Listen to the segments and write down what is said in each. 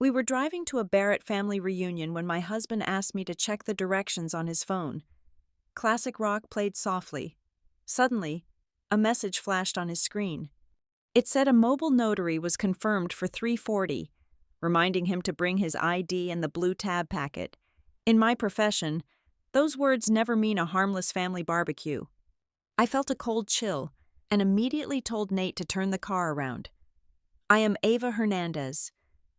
We were driving to a Barrett family reunion when my husband asked me to check the directions on his phone. Classic rock played softly. Suddenly, a message flashed on his screen. It said a mobile notary was confirmed for 3:40, reminding him to bring his ID and the blue tab packet. In my profession, those words never mean a harmless family barbecue. I felt a cold chill and immediately told Nate to turn the car around. I am Ava Hernandez.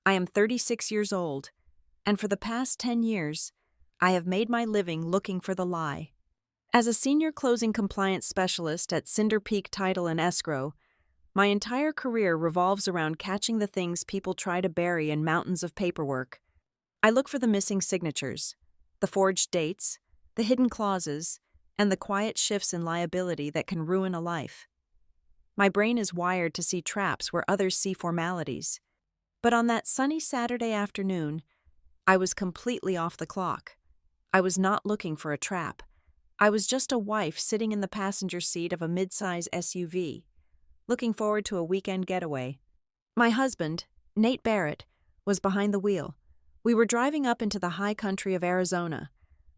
I am 36 years old, and for the past 10 years, I have made my living looking for the lie. As a senior closing compliance specialist at Cinder Peak Title and Escrow, my entire career revolves around catching the things people try to bury in mountains of paperwork. I look for the missing signatures, the forged dates, the hidden clauses, and the quiet shifts in liability that can ruin a life. My brain is wired to see traps where others see formalities. But on that sunny Saturday afternoon, I was completely off the clock. I was not looking for a trap. I was just a wife sitting in the passenger seat of a mid-size SUV, looking forward to a weekend getaway. My husband, Nate Barrett, was behind the wheel. We were driving up into the high country of Arizona,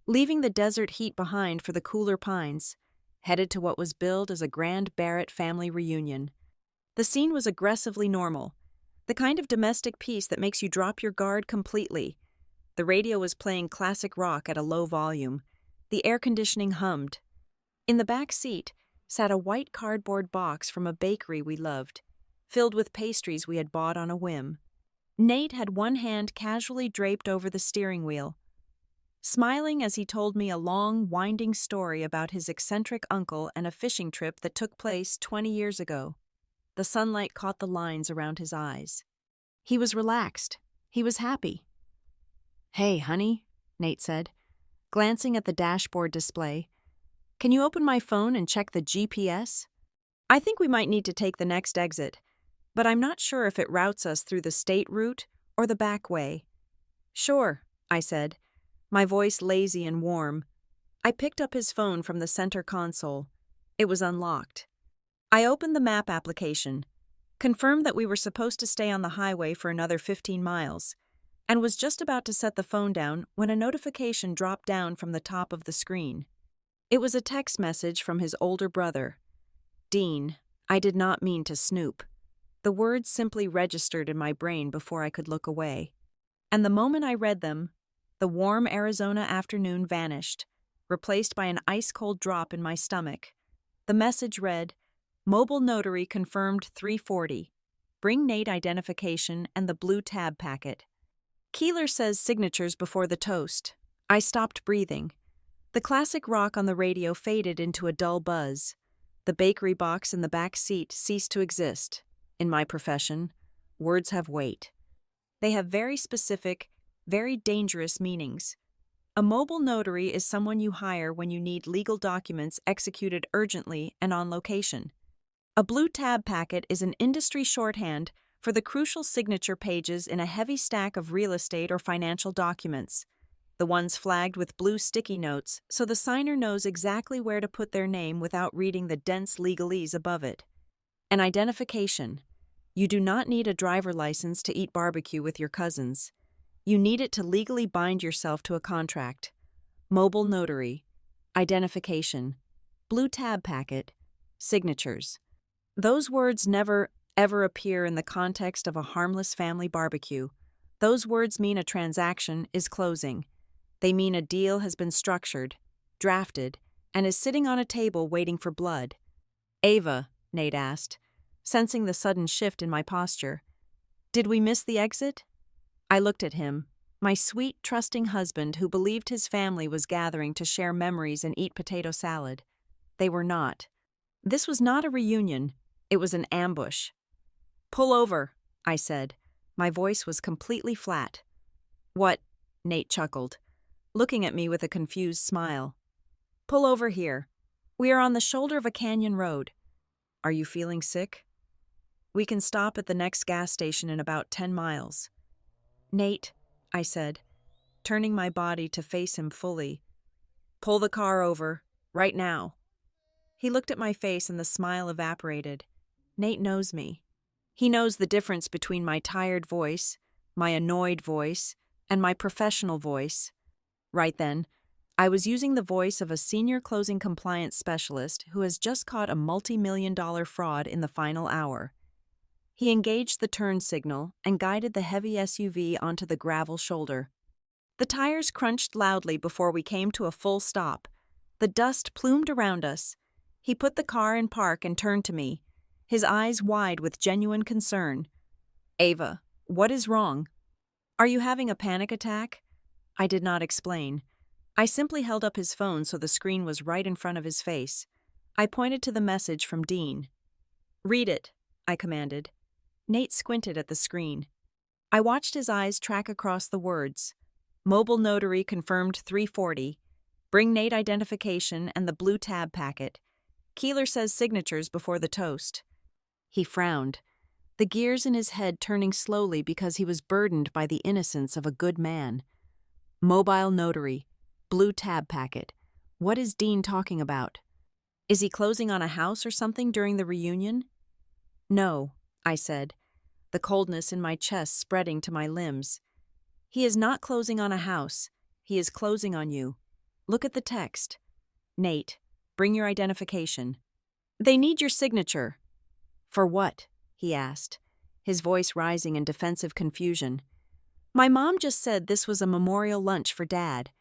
leaving the desert heat behind for the cooler pines, headed to what was billed as a grand Barrett family reunion. The scene was aggressively normal, the kind of domestic peace that makes you drop your guard completely. The radio was playing classic rock at a low volume. The air conditioning hummed. In the back seat sat a white cardboard box from a bakery we loved, filled with pastries we had bought on a whim. Nate had one hand casually draped over the steering wheel, smiling as he told me a long, winding story about his eccentric uncle and a fishing trip that took place 20 years ago. The sunlight caught the lines around his eyes. He was relaxed. He was happy. "Hey, honey," Nate said, glancing at the dashboard display. "Can you open my phone and check the GPS? I think we might need to take the next exit, but I'm not sure if it routes us through the state route or the back way." "Sure," I said, my voice lazy and warm. I picked up his phone from the center console. It was unlocked. I opened the map application, confirmed that we were supposed to stay on the highway for another 15 miles, and was just about to set the phone down when a notification dropped down from the top of the screen. It was a text message from his older brother. "Dean, I did not mean to snoop." The words simply registered in my brain before I could look away. And the moment I read them, the warm Arizona afternoon vanished, replaced by an ice-cold drop in my stomach. The message read, "Mobile notary confirmed 3:40. Bring Nate identification and the blue tab packet." Keeler says signatures before the toast. I stopped breathing. The classic rock on the radio faded into a dull buzz. The bakery box in the back seat ceased to exist. In my profession, words have weight. They have very specific, very dangerous meanings. A mobile notary is someone you hire when you need legal documents executed urgently and on location. A blue tab packet is an industry shorthand for the crucial signature pages in a heavy stack of real estate or financial documents, the ones flagged with blue sticky notes so the signer knows exactly where to put their name without reading the dense legalese above it. An identification. You do not need a driver license to eat barbecue with your cousins. You need it to legally bind yourself to a contract. Mobile notary. Identification. Blue tab packet. Signatures. Those words never, ever appear in the context of a harmless family barbecue. Those words mean a transaction is closing. They mean a deal has been structured, drafted, and is sitting on a table waiting for blood. "Ava," Nate asked, sensing the sudden shift in my posture, "did we miss the exit?" I looked at him, my sweet, trusting husband who believed his family was gathering to share memories and eat potato salad. They were not. This was not a reunion. It was an ambush. "Pull over," I said. My voice was completely flat. "What?" Nate chuckled, looking at me with a confused smile. "Pull over here. We are on the shoulder of a canyon road. Are you feeling sick? We can stop at the next gas station in about 10 miles. "Nate," I said, turning my body to face him fully. "Pull the car over, right now." He looked at my face and the smile evaporated. Nate knows me. He knows the difference between my tired voice, my annoyed voice, and my professional voice. Right then, I was using the voice of a senior closing compliance specialist who has just caught a multi-million-dollar fraud in the final hour. He engaged the turn signal and guided the heavy SUV onto the gravel shoulder. The tires crunched loudly before we came to a full stop. The dust plumed around us. He put the car in park and turned to me, his eyes wide with genuine concern. "Ava, what is wrong? Are you having a panic attack?" I did not explain. I simply held up his phone so the screen was right in front of his face. I pointed to the message from Dean. "Read it," I commanded. Nate squinted at the screen. I watched his eyes track across the words. Mobile notary confirmed 3:40. Bring Nate identification and the blue tab packet. Keeler says signatures before the toast. He frowned, the gears in his head turning slowly because he was burdened by the innocence of a good man. Mobile notary. Blue tab packet. What is Dean talking about? Is he closing on a house or something during the reunion? "No," I said, the coldness in my chest spreading to my limbs. "He is not closing on a house. He is closing on you. Look at the text. Nate, bring your identification. They need your signature." "For what?" he asked, his voice rising in defensive confusion. "My mom just said this was a memorial lunch for Dad.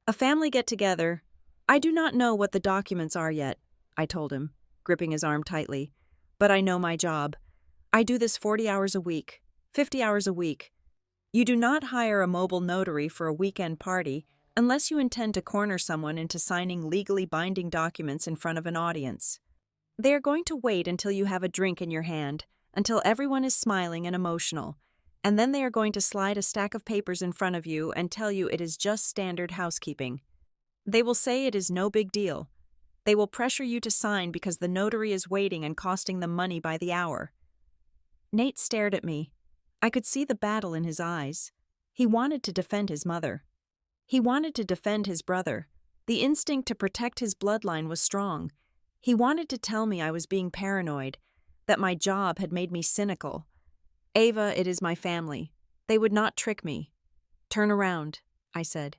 A family get-together. I do not know what the documents are yet," I told him, gripping his arm tightly. "But I know my job. I do this 40 hours a week, 50 hours a week. You do not hire a mobile notary for a weekend party unless you intend to corner someone into signing legally binding documents in front of an audience. They are going to wait until you have a drink in your hand, until everyone is smiling and emotional, and then they are going to slide a stack of papers in front of you and tell you it is just standard housekeeping. They will say it is no big deal. They will pressure you to sign because the notary is waiting and costing them money by the hour." Nate stared at me. I could see the battle in his eyes. He wanted to defend his mother. He wanted to defend his brother. The instinct to protect his bloodline was strong. He wanted to tell me I was being paranoid, that my job had made me cynical. "Ava, it is my family. They would not trick me." "Turn around," I said.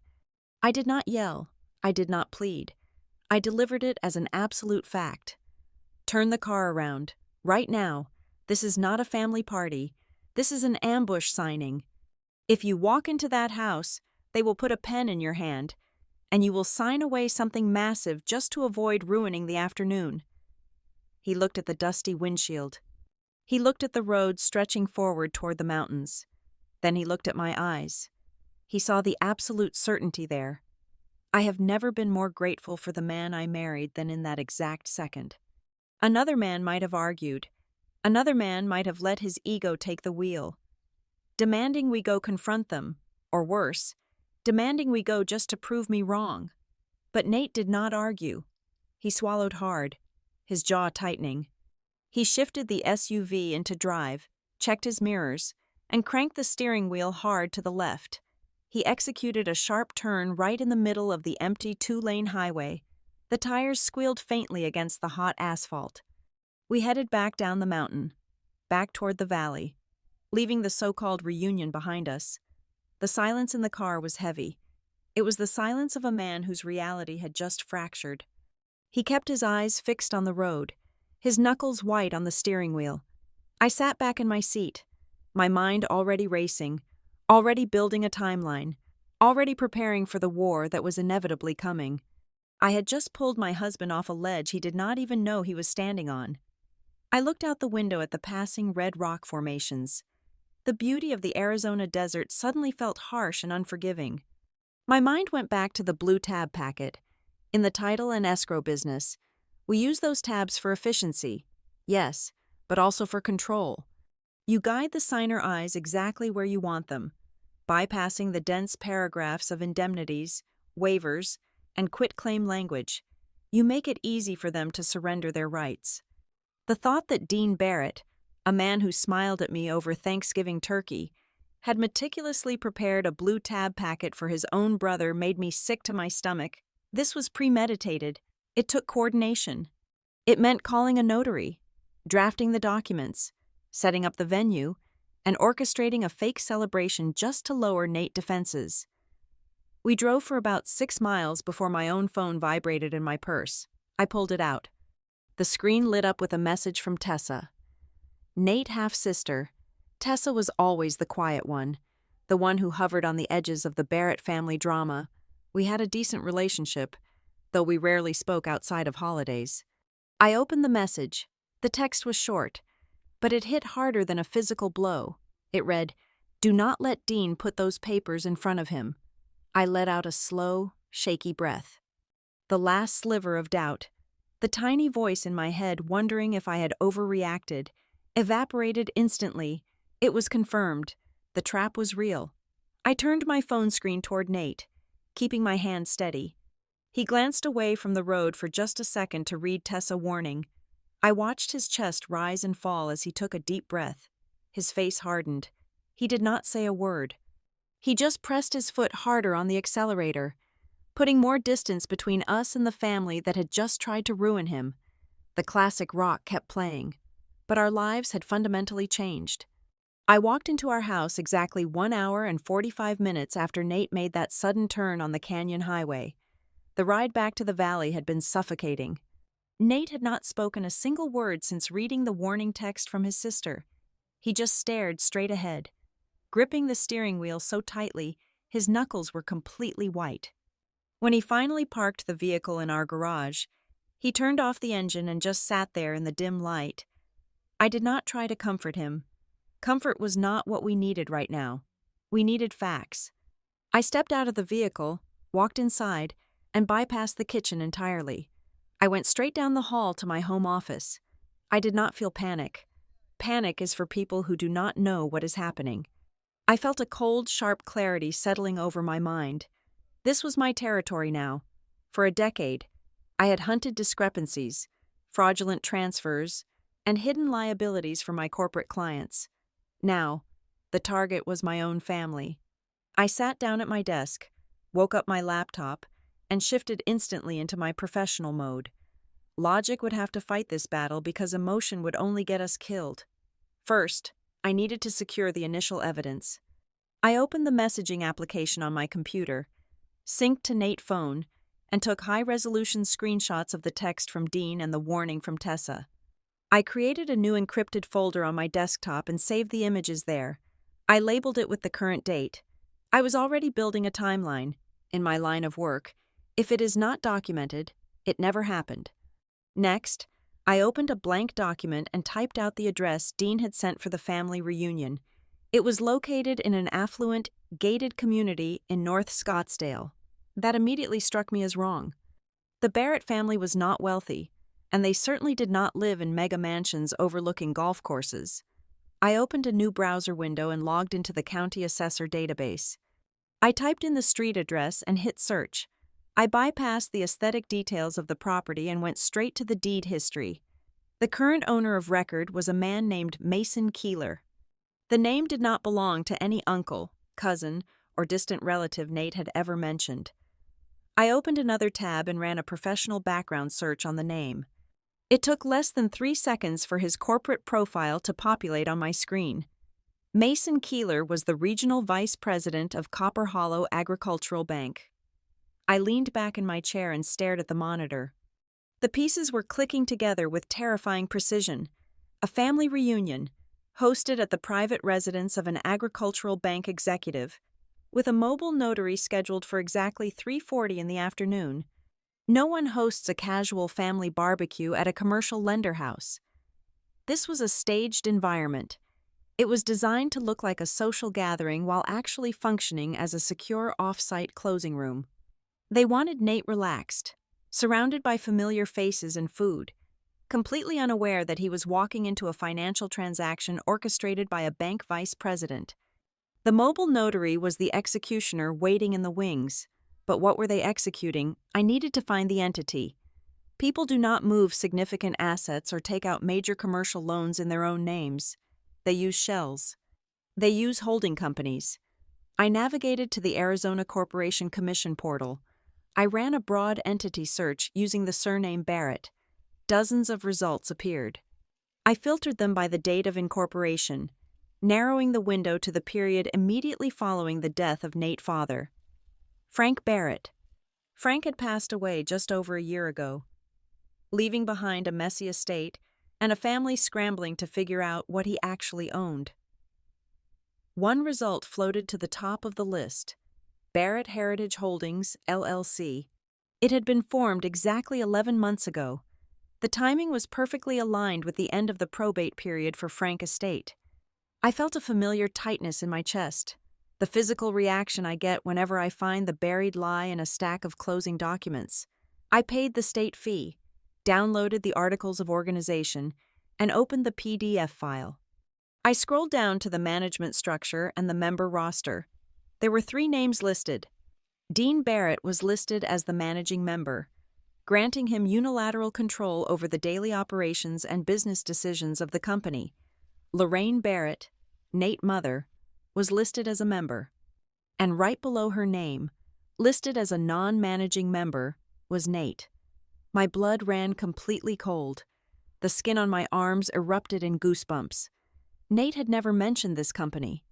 I did not yell. I did not plead. I delivered it as an absolute fact. "Turn the car around. Right now. This is not a family party. This is an ambush signing. If you walk into that house, they will put a pen in your hand, and you will sign away something massive just to avoid ruining the afternoon." He looked at the dusty windshield. He looked at the road stretching forward toward the mountains. Then he looked at my eyes. He saw the absolute certainty there. I have never been more grateful for the man I married than in that exact second. Another man might have argued. Another man might have let his ego take the wheel, demanding we go confront them, or worse, demanding we go just to prove me wrong. But Nate did not argue. He swallowed hard, his jaw tightening. He shifted the SUV into drive, checked his mirrors, and cranked the steering wheel hard to the left. He executed a sharp turn right in the middle of the empty 2-lane highway. The tires squealed faintly against the hot asphalt. We headed back down the mountain, back toward the valley, leaving the so-called reunion behind us. The silence in the car was heavy. It was the silence of a man whose reality had just fractured. He kept his eyes fixed on the road, his knuckles white on the steering wheel. I sat back in my seat, my mind already racing, already building a timeline, already preparing for the war that was inevitably coming. I had just pulled my husband off a ledge he did not even know he was standing on. I looked out the window at the passing red rock formations. The beauty of the Arizona desert suddenly felt harsh and unforgiving. My mind went back to the blue tab packet. In the title and escrow business, we use those tabs for efficiency, yes, but also for control. You guide the signer eyes exactly where you want them, bypassing the dense paragraphs of indemnities, waivers, and quitclaim language. You make it easy for them to surrender their rights. The thought that Dean Barrett, a man who smiled at me over Thanksgiving turkey, had meticulously prepared a blue tab packet for his own brother made me sick to my stomach. This was premeditated. It took coordination. It meant calling a notary, drafting the documents, setting up the venue, and orchestrating a fake celebration just to lower Nate's defenses. We drove for about 6 miles before my own phone vibrated in my purse. I pulled it out. The screen lit up with a message from Tessa. Nate's half-sister. Tessa was always the quiet one, the one who hovered on the edges of the Barrett family drama. We had a decent relationship, though we rarely spoke outside of holidays. I opened the message. The text was short, but it hit harder than a physical blow. It read, "Do not let Dean put those papers in front of him." I let out a slow, shaky breath. The last sliver of doubt, the tiny voice in my head wondering if I had overreacted, evaporated instantly. It was confirmed. The trap was real. I turned my phone screen toward Nate, keeping my hand steady. He glanced away from the road for just a second to read Tessa's warning. I watched his chest rise and fall as he took a deep breath. His face hardened. He did not say a word. He just pressed his foot harder on the accelerator, putting more distance between us and the family that had just tried to ruin him. The classic rock kept playing, but our lives had fundamentally changed. I walked into our house exactly 1 hour and 45 minutes after Nate made that sudden turn on the canyon highway. The ride back to the valley had been suffocating. Nate had not spoken a single word since reading the warning text from his sister. He just stared straight ahead, gripping the steering wheel so tightly his knuckles were completely white. When he finally parked the vehicle in our garage, he turned off the engine and just sat there in the dim light. I did not try to comfort him. Comfort was not what we needed right now. We needed facts. I stepped out of the vehicle, walked inside, and bypassed the kitchen entirely. I went straight down the hall to my home office. I did not feel panic. Panic is for people who do not know what is happening. I felt a cold, sharp clarity settling over my mind. This was my territory now. For a decade, I had hunted discrepancies, fraudulent transfers, and hidden liabilities for my corporate clients. Now, the target was my own family. I sat down at my desk, woke up my laptop, and shifted instantly into my professional mode. Logic would have to fight this battle because emotion would only get us killed. First, I needed to secure the initial evidence. I opened the messaging application on my computer, synced to Nate's phone, and took high-resolution screenshots of the text from Dean and the warning from Tessa. I created a new encrypted folder on my desktop and saved the images there. I labeled it with the current date. I was already building a timeline. In my line of work, if it is not documented, it never happened. Next, I opened a blank document and typed out the address Dean had sent for the family reunion. It was located in an affluent, gated community in North Scottsdale. That immediately struck me as wrong. The Barrett family was not wealthy, and they certainly did not live in mega mansions overlooking golf courses. I opened a new browser window and logged into the county assessor database. I typed in the street address and hit search. I bypassed the aesthetic details of the property and went straight to the deed history. The current owner of record was a man named Mason Keeler. The name did not belong to any uncle, cousin, or distant relative Nate had ever mentioned. I opened another tab and ran a professional background search on the name. It took less than 3 seconds for his corporate profile to populate on my screen. Mason Keeler was the regional vice president of Copper Hollow Agricultural Bank. I leaned back in my chair and stared at the monitor. The pieces were clicking together with terrifying precision. A family reunion, hosted at the private residence of an agricultural bank executive, with a mobile notary scheduled for exactly 3:40 in the afternoon. No one hosts a casual family barbecue at a commercial lender house. This was a staged environment. It was designed to look like a social gathering while actually functioning as a secure off-site closing room. They wanted Nate relaxed, surrounded by familiar faces and food, completely unaware that he was walking into a financial transaction orchestrated by a bank vice president. The mobile notary was the executioner waiting in the wings, but what were they executing? I needed to find the entity. People do not move significant assets or take out major commercial loans in their own names. They use shells. They use holding companies. I navigated to the Arizona Corporation Commission portal. I ran a broad entity search using the surname Barrett. Dozens of results appeared. I filtered them by the date of incorporation. narrowing the window to the period immediately following the death of Nate's father. Frank Barrett. Frank had passed away just over a year ago, leaving behind a messy estate and a family scrambling to figure out what he actually owned. One result floated to the top of the list: Barrett Heritage Holdings, LLC. It had been formed exactly 11 months ago. The timing was perfectly aligned with the end of the probate period for Frank Estate. I felt a familiar tightness in my chest, the physical reaction I get whenever I find the buried lie in a stack of closing documents. I paid the state fee, downloaded the Articles of Organization, and opened the PDF file. I scrolled down to the management structure and the member roster. There were 3 names listed. Dean Barrett was listed as the managing member, granting him unilateral control over the daily operations and business decisions of the company. Lorraine Barrett, Nate's mother, was listed as a member. And right below her name, listed as a non-managing member, was Nate. My blood ran completely cold. The skin on my arms erupted in goosebumps. Nate had never mentioned this company.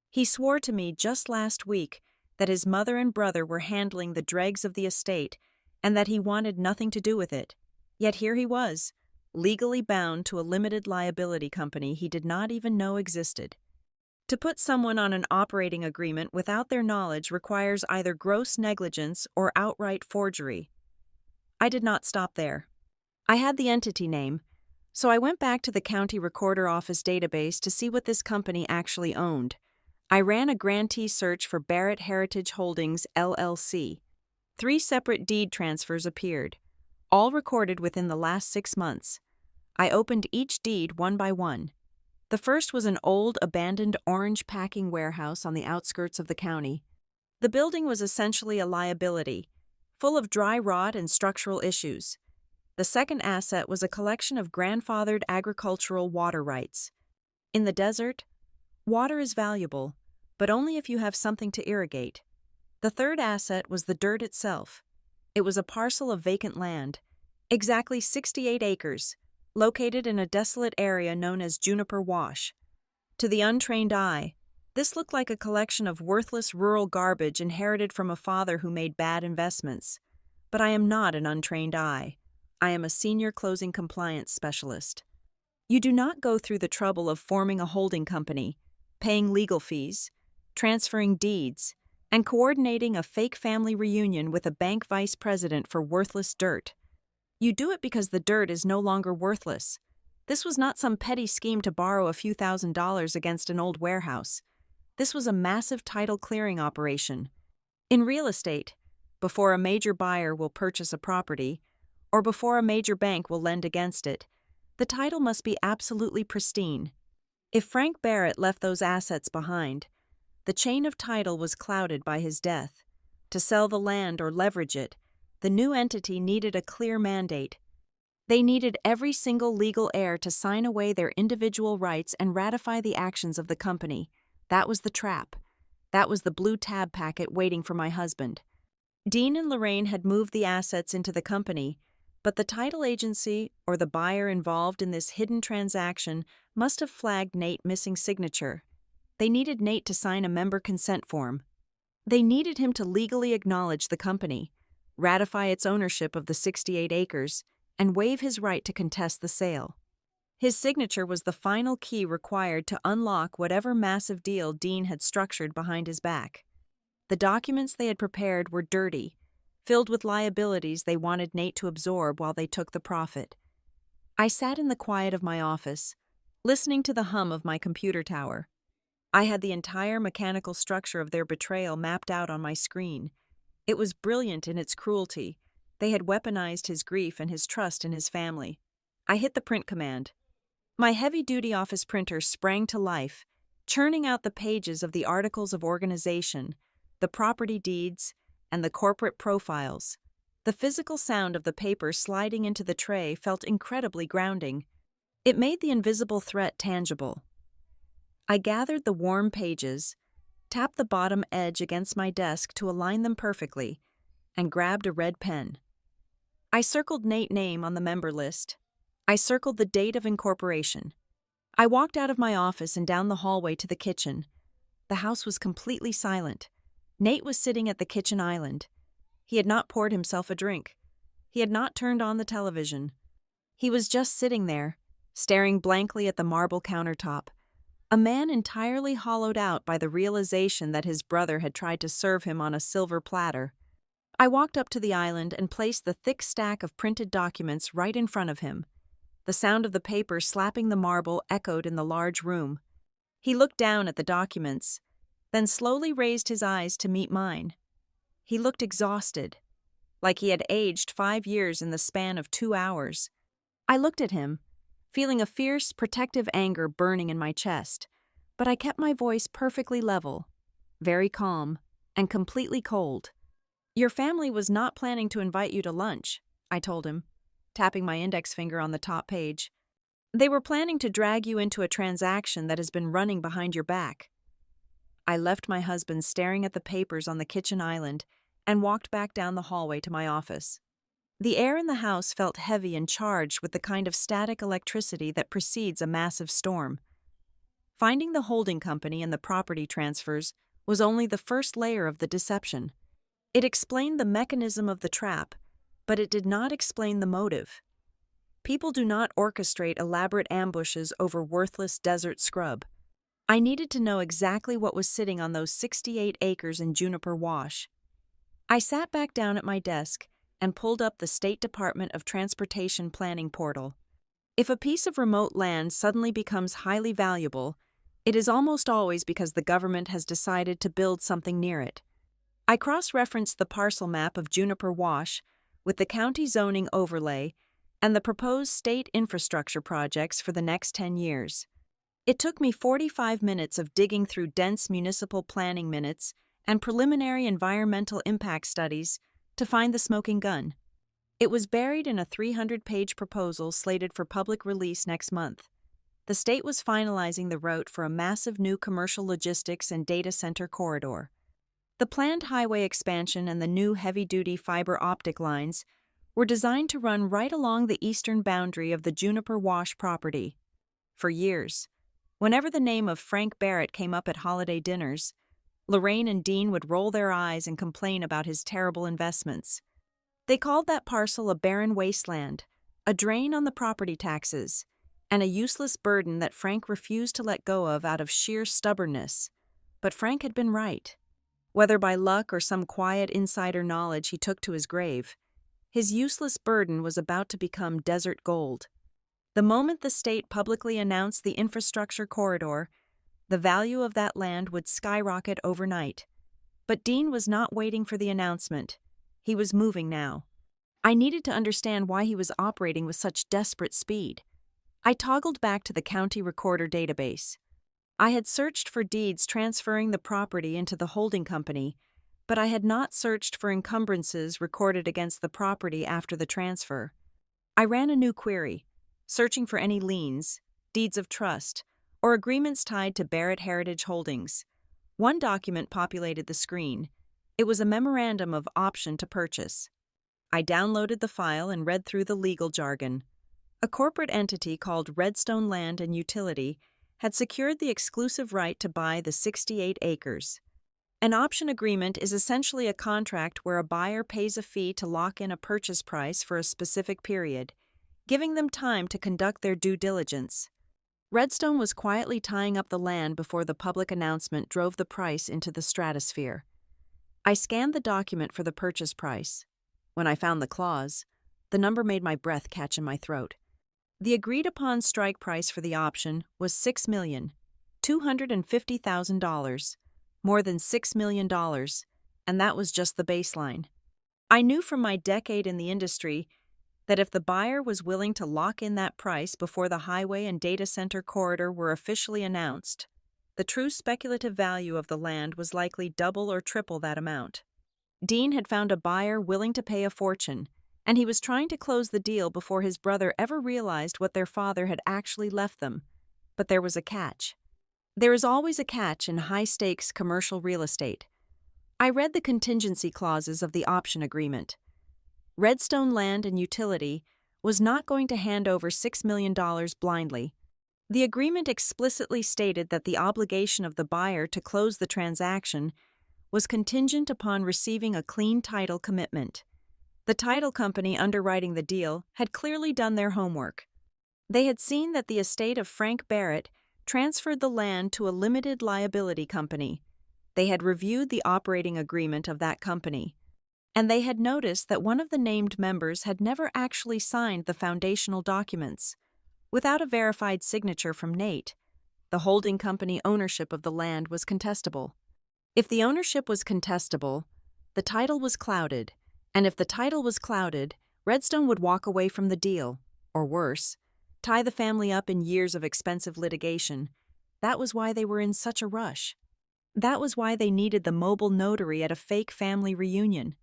He swore to me just last week that his mother and brother were handling the dregs of the estate and that he wanted nothing to do with it. Yet here he was, legally bound to a limited liability company he did not even know existed. To put someone on an operating agreement without their knowledge requires either gross negligence or outright forgery. I did not stop there. I had the entity name, so I went back to the county recorder office database to see what this company actually owned. I ran a grantee search for Barrett Heritage Holdings, LLC. 3 separate deed transfers appeared, all recorded within the last 6 months. I opened each deed one by one. The first was an old, abandoned orange packing warehouse on the outskirts of the county. The building was essentially a liability, full of dry rot and structural issues. The second asset was a collection of grandfathered agricultural water rights. In the desert, water is valuable, but only if you have something to irrigate. The third asset was the dirt itself. It was a parcel of vacant land, exactly 68 acres, located in a desolate area known as Juniper Wash. To the untrained eye, this looked like a collection of worthless rural garbage inherited from a father who made bad investments. But I am not an untrained eye. I am a senior closing compliance specialist. You do not go through the trouble of forming a holding company, paying legal fees, transferring deeds, and coordinating a fake family reunion with a bank vice president for worthless dirt. You do it because the dirt is no longer worthless. This was not some petty scheme to borrow a few $1,000s against an old warehouse. This was a massive title clearing operation. In real estate, before a major buyer will purchase a property, or before a major bank will lend against it, the title must be absolutely pristine. If Frank Barrett left those assets behind, the chain of title was clouded by his death. To sell the land or leverage it, the new entity needed a clear mandate. They needed every single legal heir to sign away their individual rights and ratify the actions of the company. That was the trap. That was the blue tab packet waiting for my husband. Dean and Lorraine had moved the assets into the company, but the title agency or the buyer involved in this hidden transaction must have flagged Nate's missing signature. They needed Nate to sign a member consent form. They needed him to legally acknowledge the company, ratify its ownership of the 68 acres, and waive his right to contest the sale. His signature was the final key required to unlock whatever massive deal Dean had structured behind his back. The documents they had prepared were dirty, filled with liabilities they wanted Nate to absorb while they took the profit. I sat in the quiet of my office, listening to the hum of my computer tower. I had the entire mechanical structure of their betrayal mapped out on my screen. It was brilliant in its cruelty. They had weaponized his grief and his trust in his family. I hit the print command. My heavy-duty office printer sprang to life, churning out the pages of the Articles of Organization, the property deeds, and the corporate profiles. The physical sound of the paper sliding into the tray felt incredibly grounding. It made the invisible threat tangible. I gathered the warm pages, tapped the bottom edge against my desk to align them perfectly, and grabbed a red pen. I circled Nate's name on the member list. I circled the date of incorporation. I walked out of my office and down the hallway to the kitchen. The house was completely silent. Nate was sitting at the kitchen island. He had not poured himself a drink. He had not turned on the television. He was just sitting there, staring blankly at the marble countertop, a man entirely hollowed out by the realization that his brother had tried to serve him on a silver platter. I walked up to the island and placed the thick stack of printed documents right in front of him. The sound of the paper slapping the marble echoed in the large room. He looked down at the documents, then slowly raised his eyes to meet mine. He looked exhausted, like he had aged 5 years in the span of 2 hours. I looked at him, feeling a fierce, protective anger burning in my chest, but I kept my voice perfectly level, very calm, and completely cold. "Your family was not planning to invite you to lunch," I told him, tapping my index finger on the top page. "They were planning to drag you into a transaction that has been running behind your back." I left my husband staring at the papers on the kitchen island and walked back down the hallway to my office. The air in the house felt heavy and charged with the kind of static electricity that precedes a massive storm. Finding the holding company and the property transfers was only the first layer of the deception. It explained the mechanism of the trap, but it did not explain the motive. People do not orchestrate elaborate ambushes over worthless desert scrub. I needed to know exactly what was sitting on those 68 acres in Juniper Wash. I sat back down at my desk and pulled up the State Department of Transportation planning portal. If a piece of remote land suddenly becomes highly valuable, it is almost always because the government has decided to build something near it. I cross-referenced the parcel map of Juniper Wash with the county zoning overlay and the proposed state infrastructure projects for the next 10 years. It took me 45 minutes of digging through dense municipal planning minutes and preliminary environmental impact studies to find the smoking gun. It was buried in a 300-page proposal slated for public release next month. The state was finalizing the route for a massive new commercial logistics and data center corridor. The planned highway expansion and the new heavy-duty fiber optic lines were designed to run right along the eastern boundary of the Juniper Wash property. For years, whenever the name of Frank Barrett came up at holiday dinners, Lorraine and Dean would roll their eyes and complain about his terrible investments. They called that parcel a barren wasteland, a drain on the property taxes, and a useless burden that Frank refused to let go of out of sheer stubbornness. But Frank had been right. Whether by luck or some quiet insider knowledge he took to his grave, his useless burden was about to become desert gold. The moment the state publicly announced the infrastructure corridor, the value of that land would skyrocket overnight. But Dean was not waiting for the announcement. He was moving now. I needed to understand why he was operating with such desperate speed. I toggled back to the county recorder database. I had searched for deeds transferring the property into the holding company, but I had not searched for encumbrances recorded against the property after the transfer. I ran a new query, searching for any liens, deeds of trust, or agreements tied to Barrett Heritage Holdings. One document populated the screen. It was a memorandum of option to purchase. I downloaded the file and read through the legal jargon. A corporate entity called Redstone Land and Utility had secured the exclusive right to buy the 68 acres. An option agreement is essentially a contract where a buyer pays a fee to lock in a purchase price for a specific period, giving them time to conduct their due diligence. Redstone was quietly tying up the land before the public announcement drove the price into the stratosphere. I scanned the document for the purchase price. When I found the clause, the number made my breath catch in my throat. The agreed-upon strike price for the option was $6,250,000, more than $6 million, and that was just the baseline. I knew from my decade in the industry that if the buyer was willing to lock in that price before the highway and data center corridor were officially announced, the true speculative value of the land was likely double or triple that amount. Dean had found a buyer willing to pay a fortune, and he was trying to close the deal before his brother ever realized what their father had actually left them. But there was a catch. There is always a catch in high-stakes commercial real estate. I read the contingency clauses of the option agreement. Redstone Land and Utility was not going to hand over $6 million blindly. The agreement explicitly stated that the obligation of the buyer to close the transaction was contingent upon receiving a clean title commitment. The title company underwriting the deal had clearly done their homework. They had seen that the estate of Frank Barrett transferred the land to a limited liability company. They had reviewed the operating agreement of that company, and they had noticed that one of the named members had never actually signed the foundational documents. Without a verified signature from Nate, the holding company ownership of the land was contestable. If the ownership was contestable, the title was clouded, and if the title was clouded, Redstone would walk away from the deal, or worse, tie the family up in years of expensive litigation. That was why they were in such a rush. That was why they needed the mobile notary at a fake family reunion.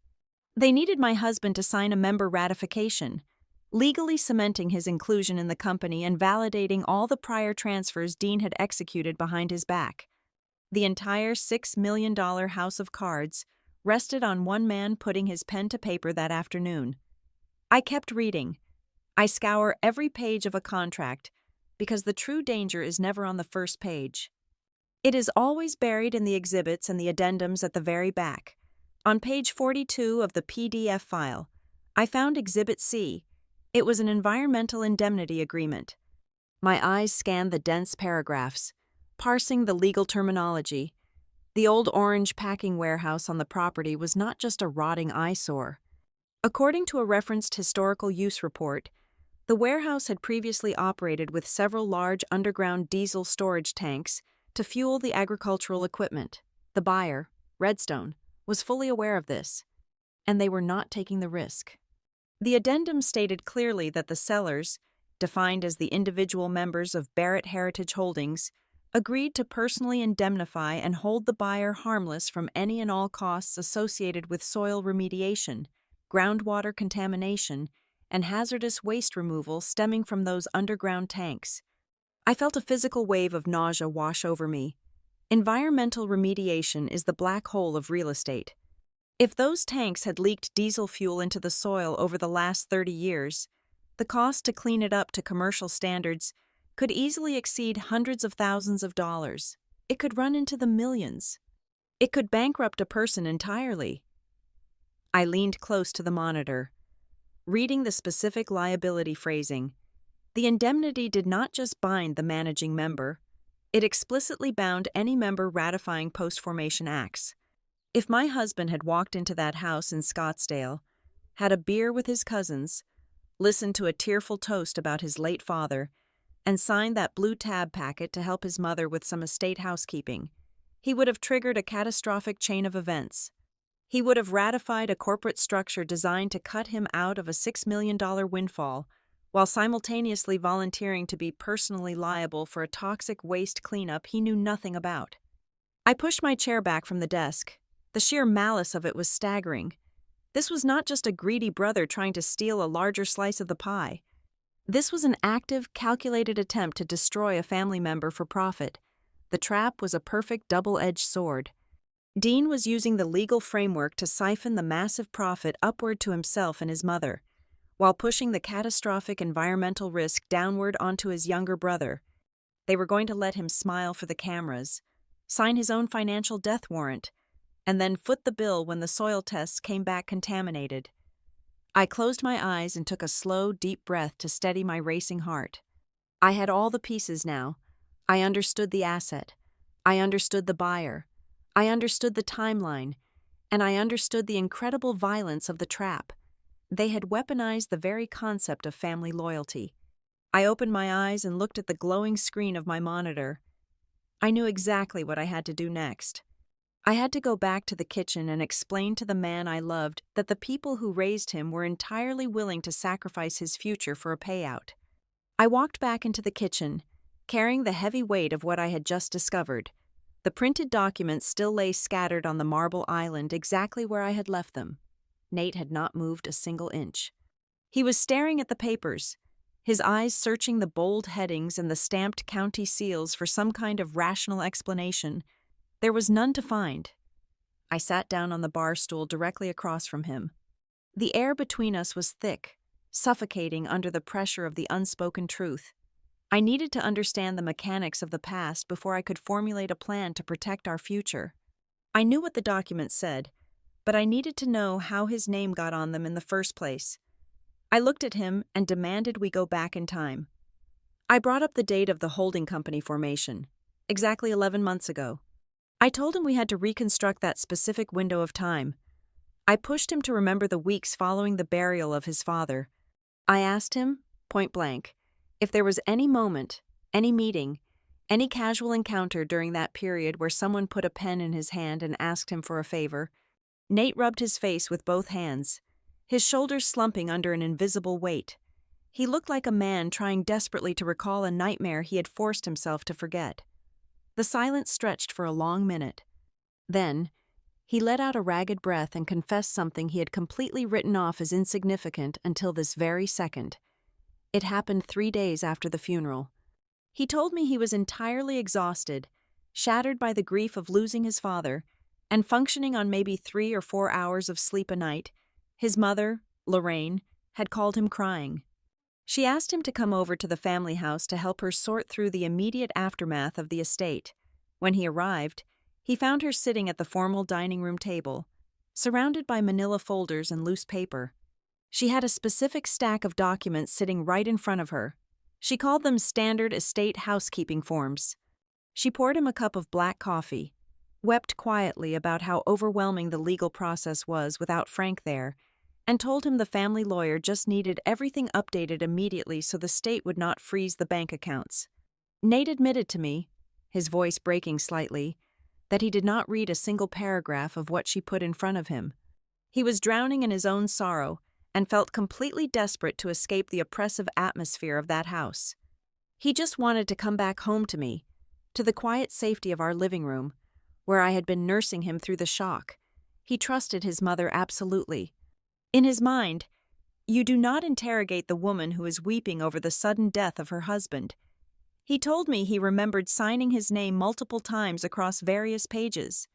They needed my husband to sign a member ratification, legally cementing his inclusion in the company and validating all the prior transfers Dean had executed behind his back. The entire $6 million house of cards rested on one man putting his pen to paper that afternoon. I kept reading. I scour every page of a contract because the true danger is never on the first page. It is always buried in the exhibits and the addendums at the very back. On page 42 of the PDF file, I found Exhibit C. It was an environmental indemnity agreement. My eyes scanned the dense paragraphs, parsing the legal terminology. The old orange packing warehouse on the property was not just a rotting eyesore. According to a referenced historical use report, the warehouse had previously operated with several large underground diesel storage tanks to fuel the agricultural equipment. The buyer, Redstone, was fully aware of this, and they were not taking the risk. The addendum stated clearly that the sellers, defined as the individual members of Barrett Heritage Holdings, agreed to personally indemnify and hold the buyer harmless from any and all costs associated with soil remediation, groundwater contamination, and hazardous waste removal stemming from those underground tanks. I felt a physical wave of nausea wash over me. Environmental remediation is the black hole of real estate. If those tanks had leaked diesel fuel into the soil over the last 30 years, the cost to clean it up to commercial standards could easily exceed hundreds of thousands of dollars. It could run into the millions. It could bankrupt a person entirely. I leaned close to the monitor, reading the specific liability phrasing. The indemnity did not just bind the managing member, it explicitly bound any member ratifying post-formation acts. If my husband had walked into that house in Scottsdale, had a beer with his cousins, listened to a tearful toast about his late father, and signed that blue tab packet to help his mother with some estate housekeeping, he would have triggered a catastrophic chain of events. He would have ratified a corporate structure designed to cut him out of a $6 million windfall, while simultaneously volunteering to be personally liable for a toxic waste cleanup he knew nothing about. I pushed my chair back from the desk. The sheer malice of it was staggering. This was not just a greedy brother trying to steal a larger slice of the pie. This was an active, calculated attempt to destroy a family member for profit. The trap was a perfect double-edged sword. Dean was using the legal framework to siphon the massive profit upward to himself and his mother, while pushing the catastrophic environmental risk downward onto his younger brother. They were going to let him smile for the cameras, sign his own financial death warrant, and then foot the bill when the soil tests came back contaminated. I closed my eyes and took a slow, deep breath to steady my racing heart. I had all the pieces now. I understood the asset. I understood the buyer. I understood the timeline. And I understood the incredible violence of the trap. They had weaponized the very concept of family loyalty. I opened my eyes and looked at the glowing screen of my monitor. I knew exactly what I had to do next. I had to go back to the kitchen and explain to the man I loved that the people who raised him were entirely willing to sacrifice his future for a payout. I walked back into the kitchen, carrying the heavy weight of what I had just discovered. The printed documents still lay scattered on the marble island exactly where I had left them. Nate had not moved a single inch. He was staring at the papers, his eyes searching the bold headings and the stamped county seals for some kind of rational explanation. There was none to find. I sat down on the bar stool directly across from him. The air between us was thick, suffocating under the pressure of the unspoken truth. I needed to understand the mechanics of the past before I could formulate a plan to protect our future. I knew what the documents said, but I needed to know how his name got on them in the first place. I looked at him and demanded we go back in time. I brought up the date of the holding company formation, exactly 11 months ago. I told him we had to reconstruct that specific window of time. I pushed him to remember the weeks following the burial of his father. I asked him, point blank, if there was any moment, any meeting, any casual encounter during that period where someone put a pen in his hand and asked him for a favor. Nate rubbed his face with both hands, his shoulders slumping under an invisible weight. He looked like a man trying desperately to recall a nightmare he had forced himself to forget. The silence stretched for a long minute. Then, he let out a ragged breath and confessed something he had completely written off as insignificant until this very second. It happened 3 days after the funeral. He told me he was entirely exhausted, shattered by the grief of losing his father, and functioning on maybe 3 or 4 hours of sleep a night. His mother, Lorraine, had called him crying. She asked him to come over to the family house to help her sort through the immediate aftermath of the estate. When he arrived, he found her sitting at the formal dining room table, surrounded by manila folders and loose paper. She had a specific stack of documents sitting right in front of her. She called them standard estate housekeeping forms. She poured him a cup of black coffee, wept quietly about how overwhelming the legal process was without Frank there, and told him the family lawyer just needed everything updated immediately so the state would not freeze the bank accounts. Nate admitted to me, his voice breaking slightly, that he did not read a single paragraph of what she put in front of him. He was drowning in his own sorrow and felt completely desperate to escape the oppressive atmosphere of that house. He just wanted to come back home to me, to the quiet safety of our living room, where I had been nursing him through the shock. He trusted his mother absolutely. In his mind, you do not interrogate the woman who is weeping over the sudden death of her husband. He told me he remembered signing his name multiple times across various pages.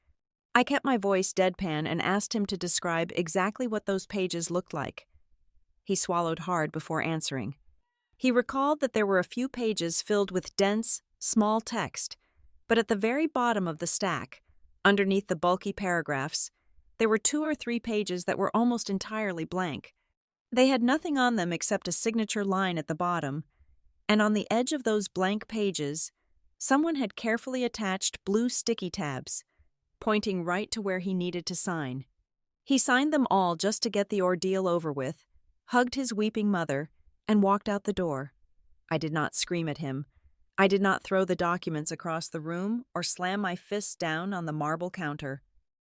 I kept my voice deadpan and asked him to describe exactly what those pages looked like. He swallowed hard before answering. He recalled that there were a few pages filled with dense, small text, but at the very bottom of the stack, underneath the bulky paragraphs, there were 2 or 3 pages that were almost entirely blank. They had nothing on them except a signature line at the bottom, and on the edge of those blank pages, someone had carefully attached blue sticky tabs, pointing right to where he needed to sign. He signed them all just to get the ordeal over with, hugged his weeping mother, and walked out the door. I did not scream at him. I did not throw the documents across the room or slam my fists down on the marble counter.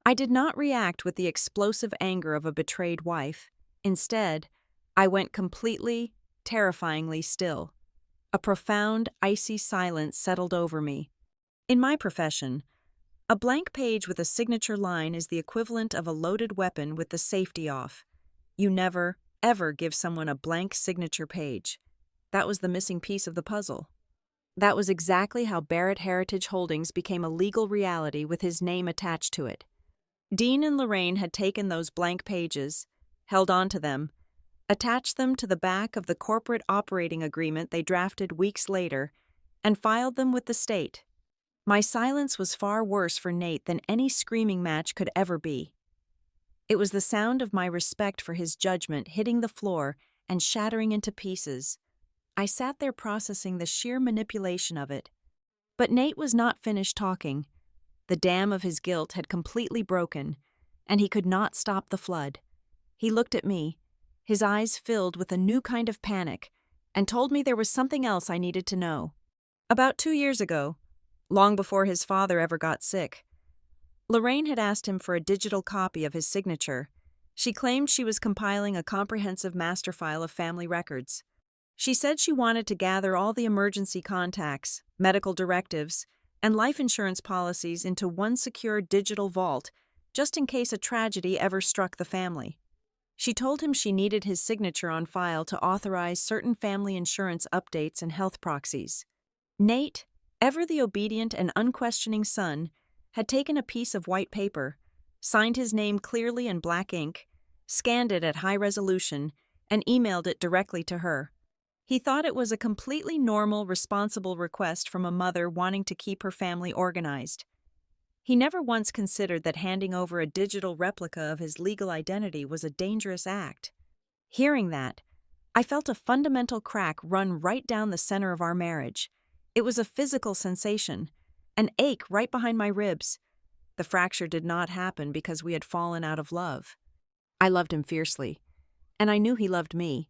I did not react with the explosive anger of a betrayed wife. Instead, I went completely, terrifyingly still. A profound, icy silence settled over me. In my profession, a blank page with a signature line is the equivalent of a loaded weapon with the safety off. You never, ever give someone a blank signature page. That was the missing piece of the puzzle. That was exactly how Barrett Heritage Holdings became a legal reality with his name attached to it. Dean and Lorraine had taken those blank pages, held onto them, attached them to the back of the corporate operating agreement they drafted weeks later, and filed them with the state. My silence was far worse for Nate than any screaming match could ever be. It was the sound of my respect for his judgment hitting the floor and shattering into pieces. I sat there processing the sheer manipulation of it. But Nate was not finished talking. The dam of his guilt had completely broken, and he could not stop the flood. He looked at me, his eyes filled with a new kind of panic, and told me there was something else I needed to know. About 2 years ago, long before his father ever got sick, Lorraine had asked him for a digital copy of his signature. She claimed she was compiling a comprehensive master file of family records. She said she wanted to gather all the emergency contacts, medical directives, and life insurance policies into one secure digital vault, just in case a tragedy ever struck the family. She told him she needed his signature on file to authorize certain family insurance updates and health proxies. Nate, ever the obedient and unquestioning son, had taken a piece of white paper, signed his name clearly in black ink, scanned it at high resolution, and emailed it directly to her. He thought it was a completely normal, responsible request from a mother wanting to keep her family organized. He never once considered that handing over a digital replica of his legal identity was a dangerous act. Hearing that, I felt a fundamental crack run right down the center of our marriage. It was a physical sensation, an ache right behind my ribs. The fracture did not happen because we had fallen out of love. I loved him fiercely, and I knew he loved me.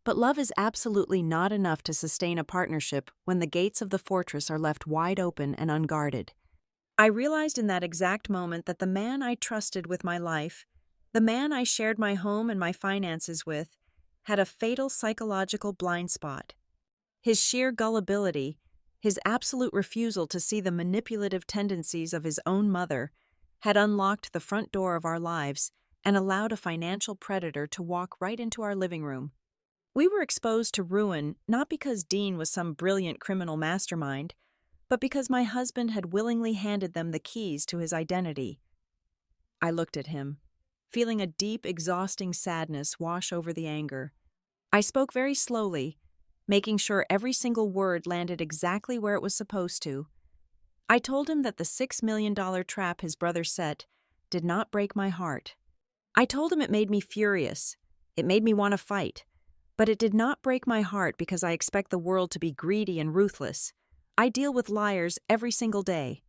But love is absolutely not enough to sustain a partnership when the gates of the fortress are left wide open and unguarded. I realized in that exact moment that the man I trusted with my life, the man I shared my home and my finances with, had a fatal psychological blind spot. His sheer gullibility, his absolute refusal to see the manipulative tendencies of his own mother, had unlocked the front door of our lives and allowed a financial predator to walk right into our living room. We were exposed to ruin not because Dean was some brilliant criminal mastermind, but because my husband had willingly handed them the keys to his identity. I looked at him, feeling a deep, exhausting sadness wash over the anger. I spoke very slowly, making sure every single word landed exactly where it was supposed to. I told him that the $6 million trap his brother set did not break my heart. I told him it made me furious. It made me want to fight. But it did not break my heart because I expect the world to be greedy and ruthless. I deal with liars every single day.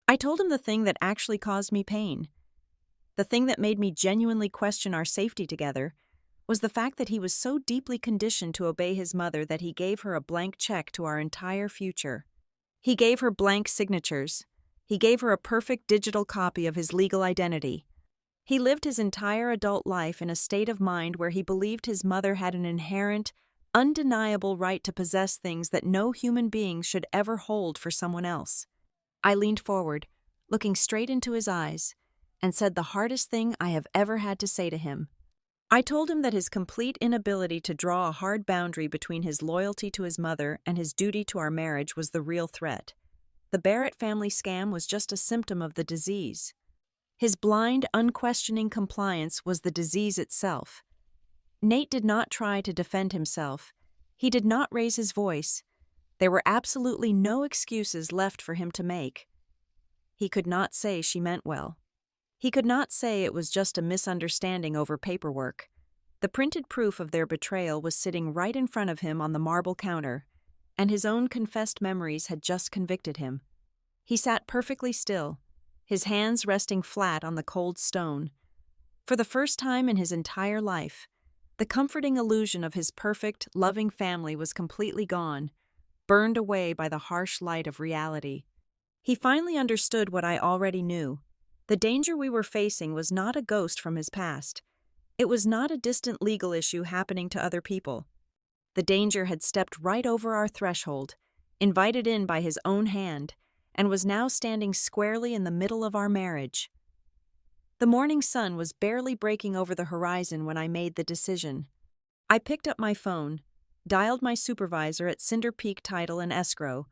I told him the thing that actually caused me pain. The thing that made me genuinely question our safety together was the fact that he was so deeply conditioned to obey his mother that he gave her a blank check to our entire future. He gave her blank signatures. He gave her a perfect digital copy of his legal identity. He lived his entire adult life in a state of mind where he believed his mother had an inherent, undeniable right to possess things that no human being should ever hold for someone else. I leaned forward, looking straight into his eyes, and said the hardest thing I have ever had to say to him. I told him that his complete inability to draw a hard boundary between his loyalty to his mother and his duty to our marriage was the real threat. The Barrett family scam was just a symptom of the disease. His blind, unquestioning compliance was the disease itself. Nate did not try to defend himself. He did not raise his voice. There were absolutely no excuses left for him to make. He could not say she meant well. He could not say it was just a misunderstanding over paperwork. The printed proof of their betrayal was sitting right in front of him on the marble counter, and his own confessed memories had just convicted him. He sat perfectly still, his hands resting flat on the cold stone. For the first time in his entire life, the comforting illusion of his perfect, loving family was completely gone, burned away by the harsh light of reality. He finally understood what I already knew. The danger we were facing was not a ghost from his past. It was not a distant legal issue happening to other people. The danger had stepped right over our threshold, invited in by his own hand, and was now standing squarely in the middle of our marriage. The morning sun was barely breaking over the horizon when I made the decision. I picked up my phone, dialed my supervisor at Cinder Peak Title and Escrow,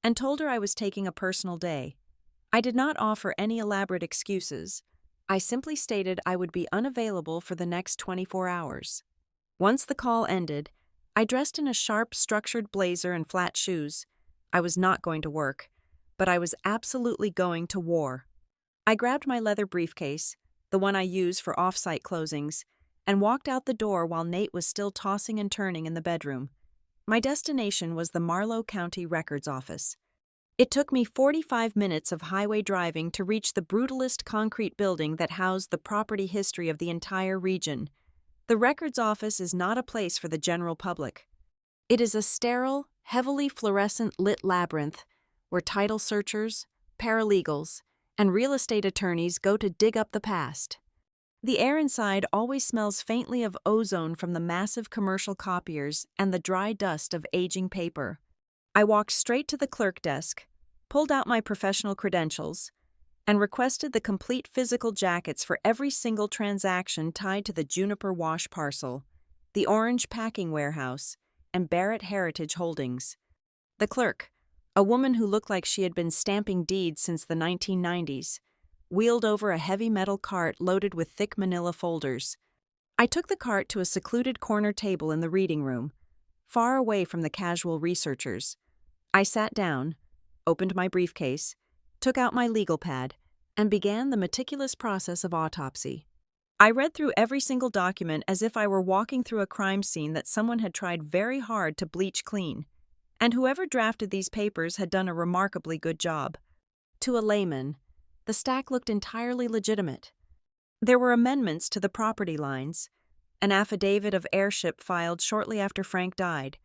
and told her I was taking a personal day. I did not offer any elaborate excuses. I simply stated I would be unavailable for the next 24 hours. Once the call ended, I dressed in a sharp, structured blazer and flat shoes. I was not going to work, but I was absolutely going to war. I grabbed my leather briefcase, the one I use for off-site closings, and walked out the door while Nate was still tossing and turning in the bedroom. My destination was the Marlow County Records Office. It took me 45 minutes of highway driving to reach the brutalist concrete building that housed the property history of the entire region. The records office is not a place for the general public. It is a sterile, heavily fluorescent lit labyrinth where title searchers, paralegals, and real estate attorneys go to dig up the past. The air inside always smells faintly of ozone from the massive commercial copiers and the dry dust of aging paper. I walked straight to the clerk desk, pulled out my professional credentials, and requested the complete physical jackets for every single transaction tied to the Juniper Wash parcel, the Orange Packing Warehouse, and Barrett Heritage Holdings. The clerk, a woman who looked like she had been stamping deeds since the 1990s, wheeled over a heavy metal cart loaded with thick manila folders. I took the cart to a secluded corner table in the reading room, far away from the casual researchers. I sat down, opened my briefcase, took out my legal pad, and began the meticulous process of autopsy. I read through every single document as if I were walking through a crime scene that someone had tried very hard to bleach clean, and whoever drafted these papers had done a remarkably good job. To a layman, the stack looked entirely legitimate. There were amendments to the property lines, an affidavit of heirship filed shortly after Frank died,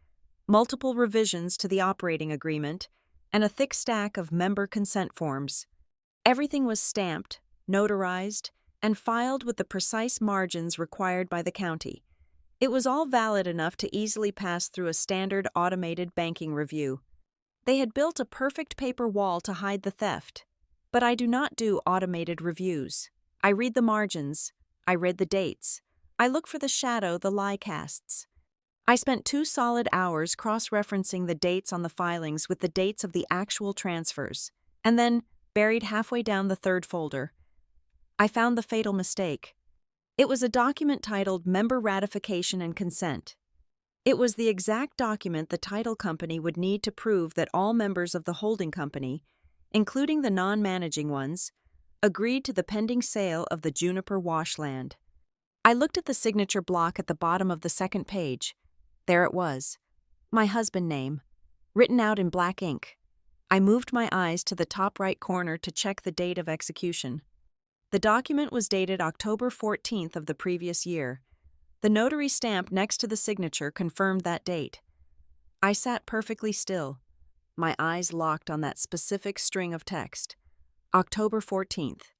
multiple revisions to the operating agreement, and a thick stack of member consent forms. Everything was stamped, notarized, and filed with the precise margins required by the county. It was all valid enough to easily pass through a standard automated banking review. They had built a perfect paper wall to hide the theft. But I do not do automated reviews. I read the margins. I read the dates. I look for the shadow the lie casts. I spent 2 solid hours cross-referencing the dates on the filings with the dates of the actual transfers, and then, buried halfway down the 3rd folder, I found the fatal mistake. It was a document titled Member Ratification and Consent. It was the exact document the title company would need to prove that all members of the holding company, including the non-managing ones, agreed to the pending sale of the Juniper Washland. I looked at the signature block at the bottom of the 2nd page. There it was, my husband name, written out in black ink. I moved my eyes to the top right corner to check the date of execution. The document was dated October 14th of the previous year. The notary stamp next to the signature confirmed that date. I sat perfectly still, my eyes locked on that specific string of text. October 14th.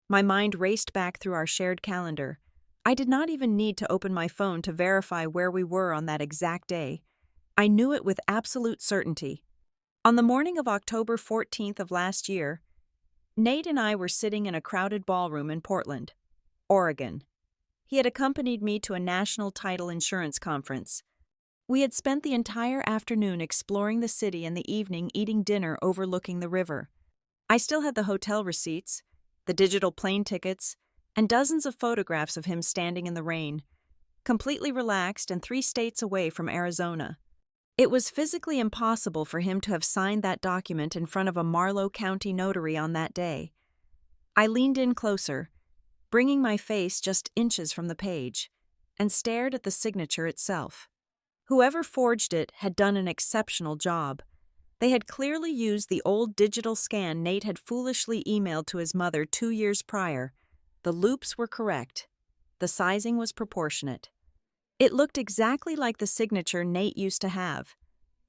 My mind raced back through our shared calendar. I did not even need to open my phone to verify where we were on that exact day. I knew it with absolute certainty. On the morning of October 14th of last year, Nate and I were sitting in a crowded ballroom in Portland, Oregon. He had accompanied me to a national title insurance conference. We had spent the entire afternoon exploring the city and the evening eating dinner overlooking the river. I still had the hotel receipts, the digital plane tickets, and dozens of photographs of him standing in the rain, completely relaxed and 3 states away from Arizona. It was physically impossible for him to have signed that document in front of a Marlow County notary on that day. I leaned in closer, bringing my face just inches from the page, and stared at the signature itself. Whoever forged it had done an exceptional job. They had clearly used the old digital scan Nate had foolishly emailed to his mother 2 years prior. The loops were correct. The sizing was proportionate. It looked exactly like the signature Nate used to have.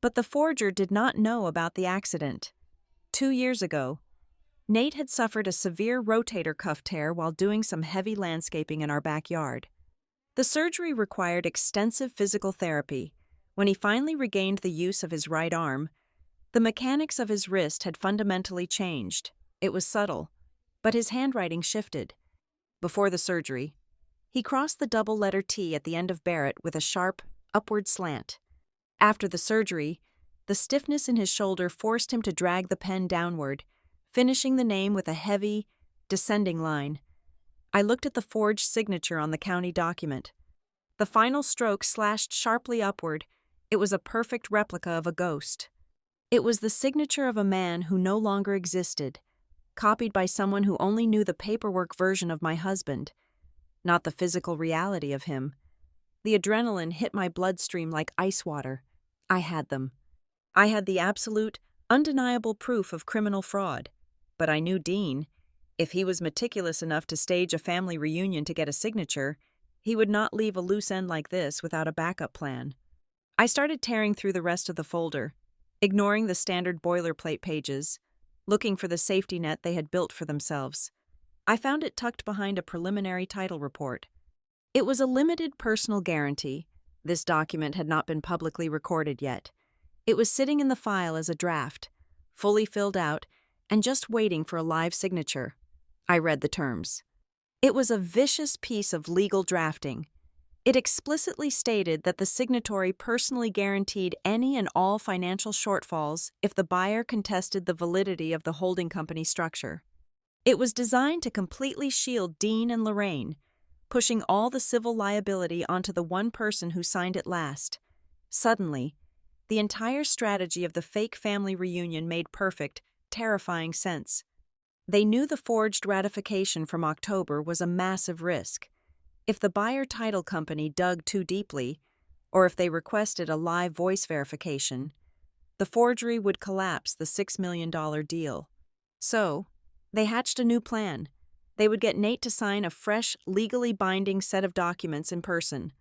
But the forger did not know about the accident. 2 years ago, Nate had suffered a severe rotator cuff tear while doing some heavy landscaping in our backyard. The surgery required extensive physical therapy. When he finally regained the use of his right arm, the mechanics of his wrist had fundamentally changed. It was subtle, but his handwriting shifted. Before the surgery, he crossed the double letter T at the end of Barrett with a sharp, upward slant. After the surgery, the stiffness in his shoulder forced him to drag the pen downward, finishing the name with a heavy, descending line. I looked at the forged signature on the county document. The final stroke slashed sharply upward. It was a perfect replica of a ghost. It was the signature of a man who no longer existed, copied by someone who only knew the paperwork version of my husband, not the physical reality of him. The adrenaline hit my bloodstream like ice water. I had them. I had the absolute, undeniable proof of criminal fraud. But I knew Dean. If he was meticulous enough to stage a family reunion to get a signature, he would not leave a loose end like this without a backup plan. I started tearing through the rest of the folder, ignoring the standard boilerplate pages, looking for the safety net they had built for themselves. I found it tucked behind a preliminary title report. It was a limited personal guarantee. This document had not been publicly recorded yet. It was sitting in the file as a draft, fully filled out, and just waiting for a live signature. I read the terms. It was a vicious piece of legal drafting. It explicitly stated that the signatory personally guaranteed any and all financial shortfalls if the buyer contested the validity of the holding company structure. It was designed to completely shield Dean and Lorraine, pushing all the civil liability onto the one person who signed it last. Suddenly, the entire strategy of the fake family reunion made perfect, terrifying sense. They knew the forged ratification from October was a massive risk. If the buyer title company dug too deeply, or if they requested a live voice verification, the forgery would collapse the $6 million deal. So, they hatched a new plan. They would get Nate to sign a fresh, legally binding set of documents in person.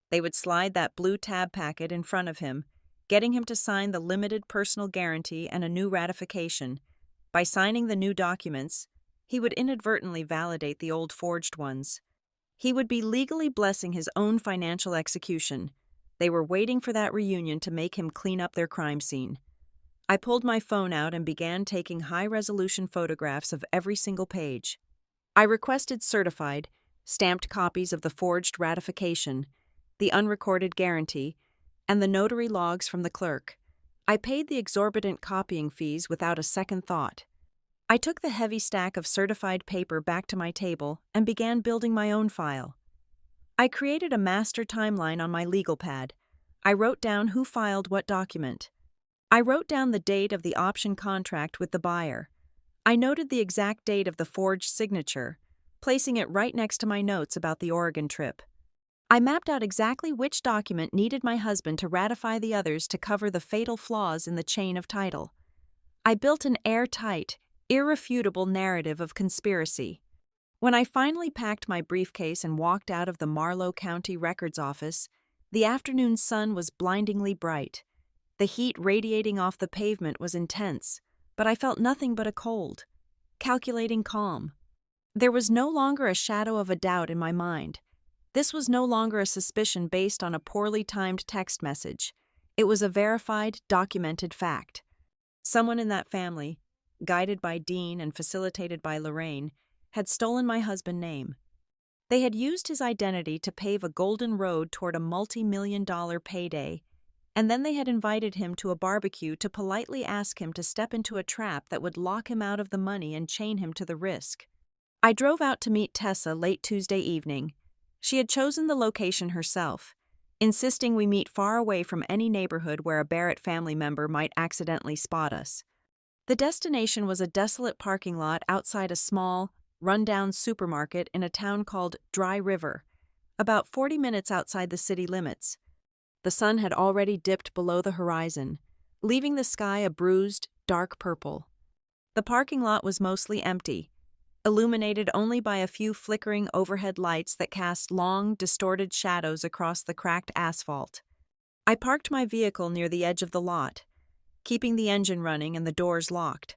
They would slide that blue tab packet in front of him, getting him to sign the limited personal guarantee and a new ratification. By signing the new documents, he would inadvertently validate the old forged ones. He would be legally blessing his own financial execution. They were waiting for that reunion to make him clean up their crime scene. I pulled my phone out and began taking high-resolution photographs of every single page. I requested certified, stamped copies of the forged ratification, the unrecorded guarantee, and the notary logs from the clerk. I paid the exorbitant copying fees without a second thought. I took the heavy stack of certified paper back to my table and began building my own file. I created a master timeline on my legal pad. I wrote down who filed what document. I wrote down the date of the option contract with the buyer. I noted the exact date of the forged signature, placing it right next to my notes about the Oregon trip. I mapped out exactly which document needed my husband to ratify the others to cover the fatal flaws in the chain of title. I built an airtight, irrefutable narrative of conspiracy. When I finally packed my briefcase and walked out of the Marlow County Records Office, the afternoon sun was blindingly bright. The heat radiating off the pavement was intense, but I felt nothing but a cold, calculating calm. There was no longer a shadow of a doubt in my mind. This was no longer a suspicion based on a poorly timed text message. It was a verified, documented fact. Someone in that family, guided by Dean and facilitated by Lorraine, had stolen my husband's name. They had used his identity to pave a golden road toward a multi-million-dollar payday, and then they had invited him to a barbecue to politely ask him to step into a trap that would lock him out of the money and chain him to the risk. I drove out to meet Tessa late Tuesday evening. She had chosen the location herself, insisting we meet far away from any neighborhood where a Barrett family member might accidentally spot us. The destination was a desolate parking lot outside a small, run-down supermarket in a town called Dry River, about 40 minutes outside the city limits. The sun had already dipped below the horizon, leaving the sky a bruised, dark purple. The parking lot was mostly empty, illuminated only by a few flickering overhead lights that cast long, distorted shadows across the cracked asphalt. I parked my vehicle near the edge of the lot, keeping the engine running and the doors locked.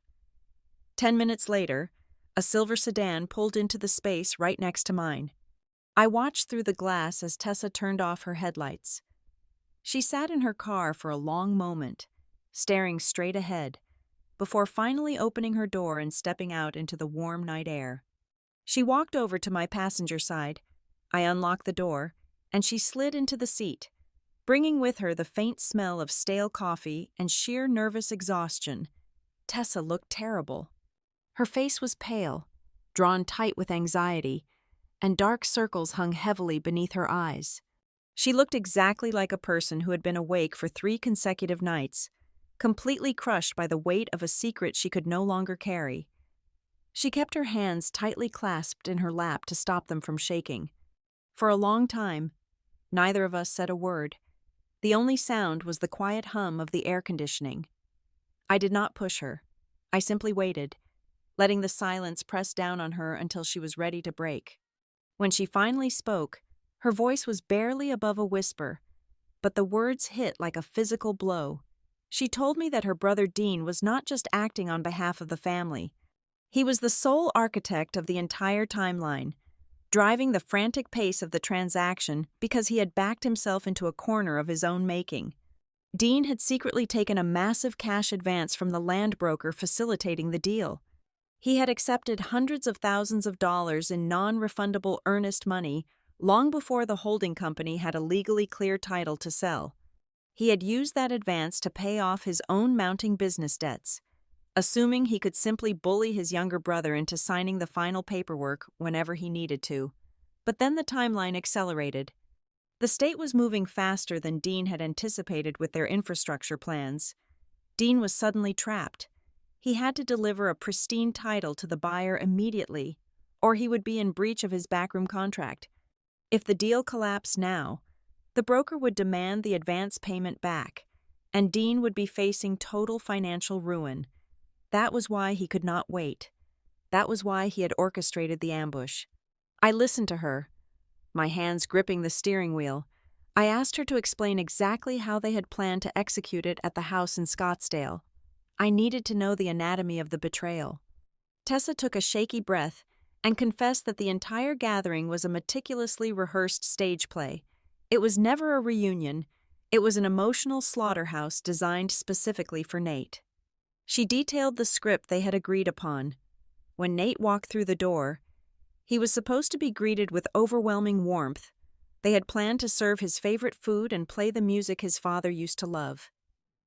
10 minutes later, a silver sedan pulled into the space right next to mine. I watched through the glass as Tessa turned off her headlights. She sat in her car for a long moment, staring straight ahead, before finally opening her door and stepping out into the warm night air. She walked over to my passenger side. I unlocked the door, and she slid into the seat, bringing with her the faint smell of stale coffee and sheer nervous exhaustion. Tessa looked terrible. Her face was pale, drawn tight with anxiety, and dark circles hung heavily beneath her eyes. She looked exactly like a person who had been awake for 3 consecutive nights, completely crushed by the weight of a secret she could no longer carry. She kept her hands tightly clasped in her lap to stop them from shaking. For a long time, neither of us said a word. The only sound was the quiet hum of the air conditioning. I did not push her. I simply waited, letting the silence press down on her until she was ready to break. When she finally spoke, her voice was barely above a whisper, but the words hit like a physical blow. She told me that her brother Dean was not just acting on behalf of the family. He was the sole architect of the entire timeline, driving the frantic pace of the transaction because he had backed himself into a corner of his own making. Dean had secretly taken a massive cash advance from the land broker facilitating the deal. He had accepted hundreds of thousands of dollars in non-refundable earnest money long before the holding company had a legally clear title to sell. He had used that advance to pay off his own mounting business debts, assuming he could simply bully his younger brother into signing the final paperwork whenever he needed to. But then the timeline accelerated. The state was moving faster than Dean had anticipated with their infrastructure plans. Dean was suddenly trapped. He had to deliver a pristine title to the buyer immediately, or he would be in breach of his backroom contract. If the deal collapsed now, the broker would demand the advance payment back, and Dean would be facing total financial ruin. That was why he could not wait. That was why he had orchestrated the ambush. I listened to her, my hands gripping the steering wheel. I asked her to explain exactly how they had planned to execute it at the house in Scottsdale. I needed to know the anatomy of the betrayal. Tessa took a shaky breath and confessed that the entire gathering was a meticulously rehearsed stage play. It was never a reunion. It was an emotional slaughterhouse designed specifically for Nate. She detailed the script they had agreed upon. When Nate walked through the door, he was supposed to be greeted with overwhelming warmth. They had planned to serve his favorite food and play the music his father used to love.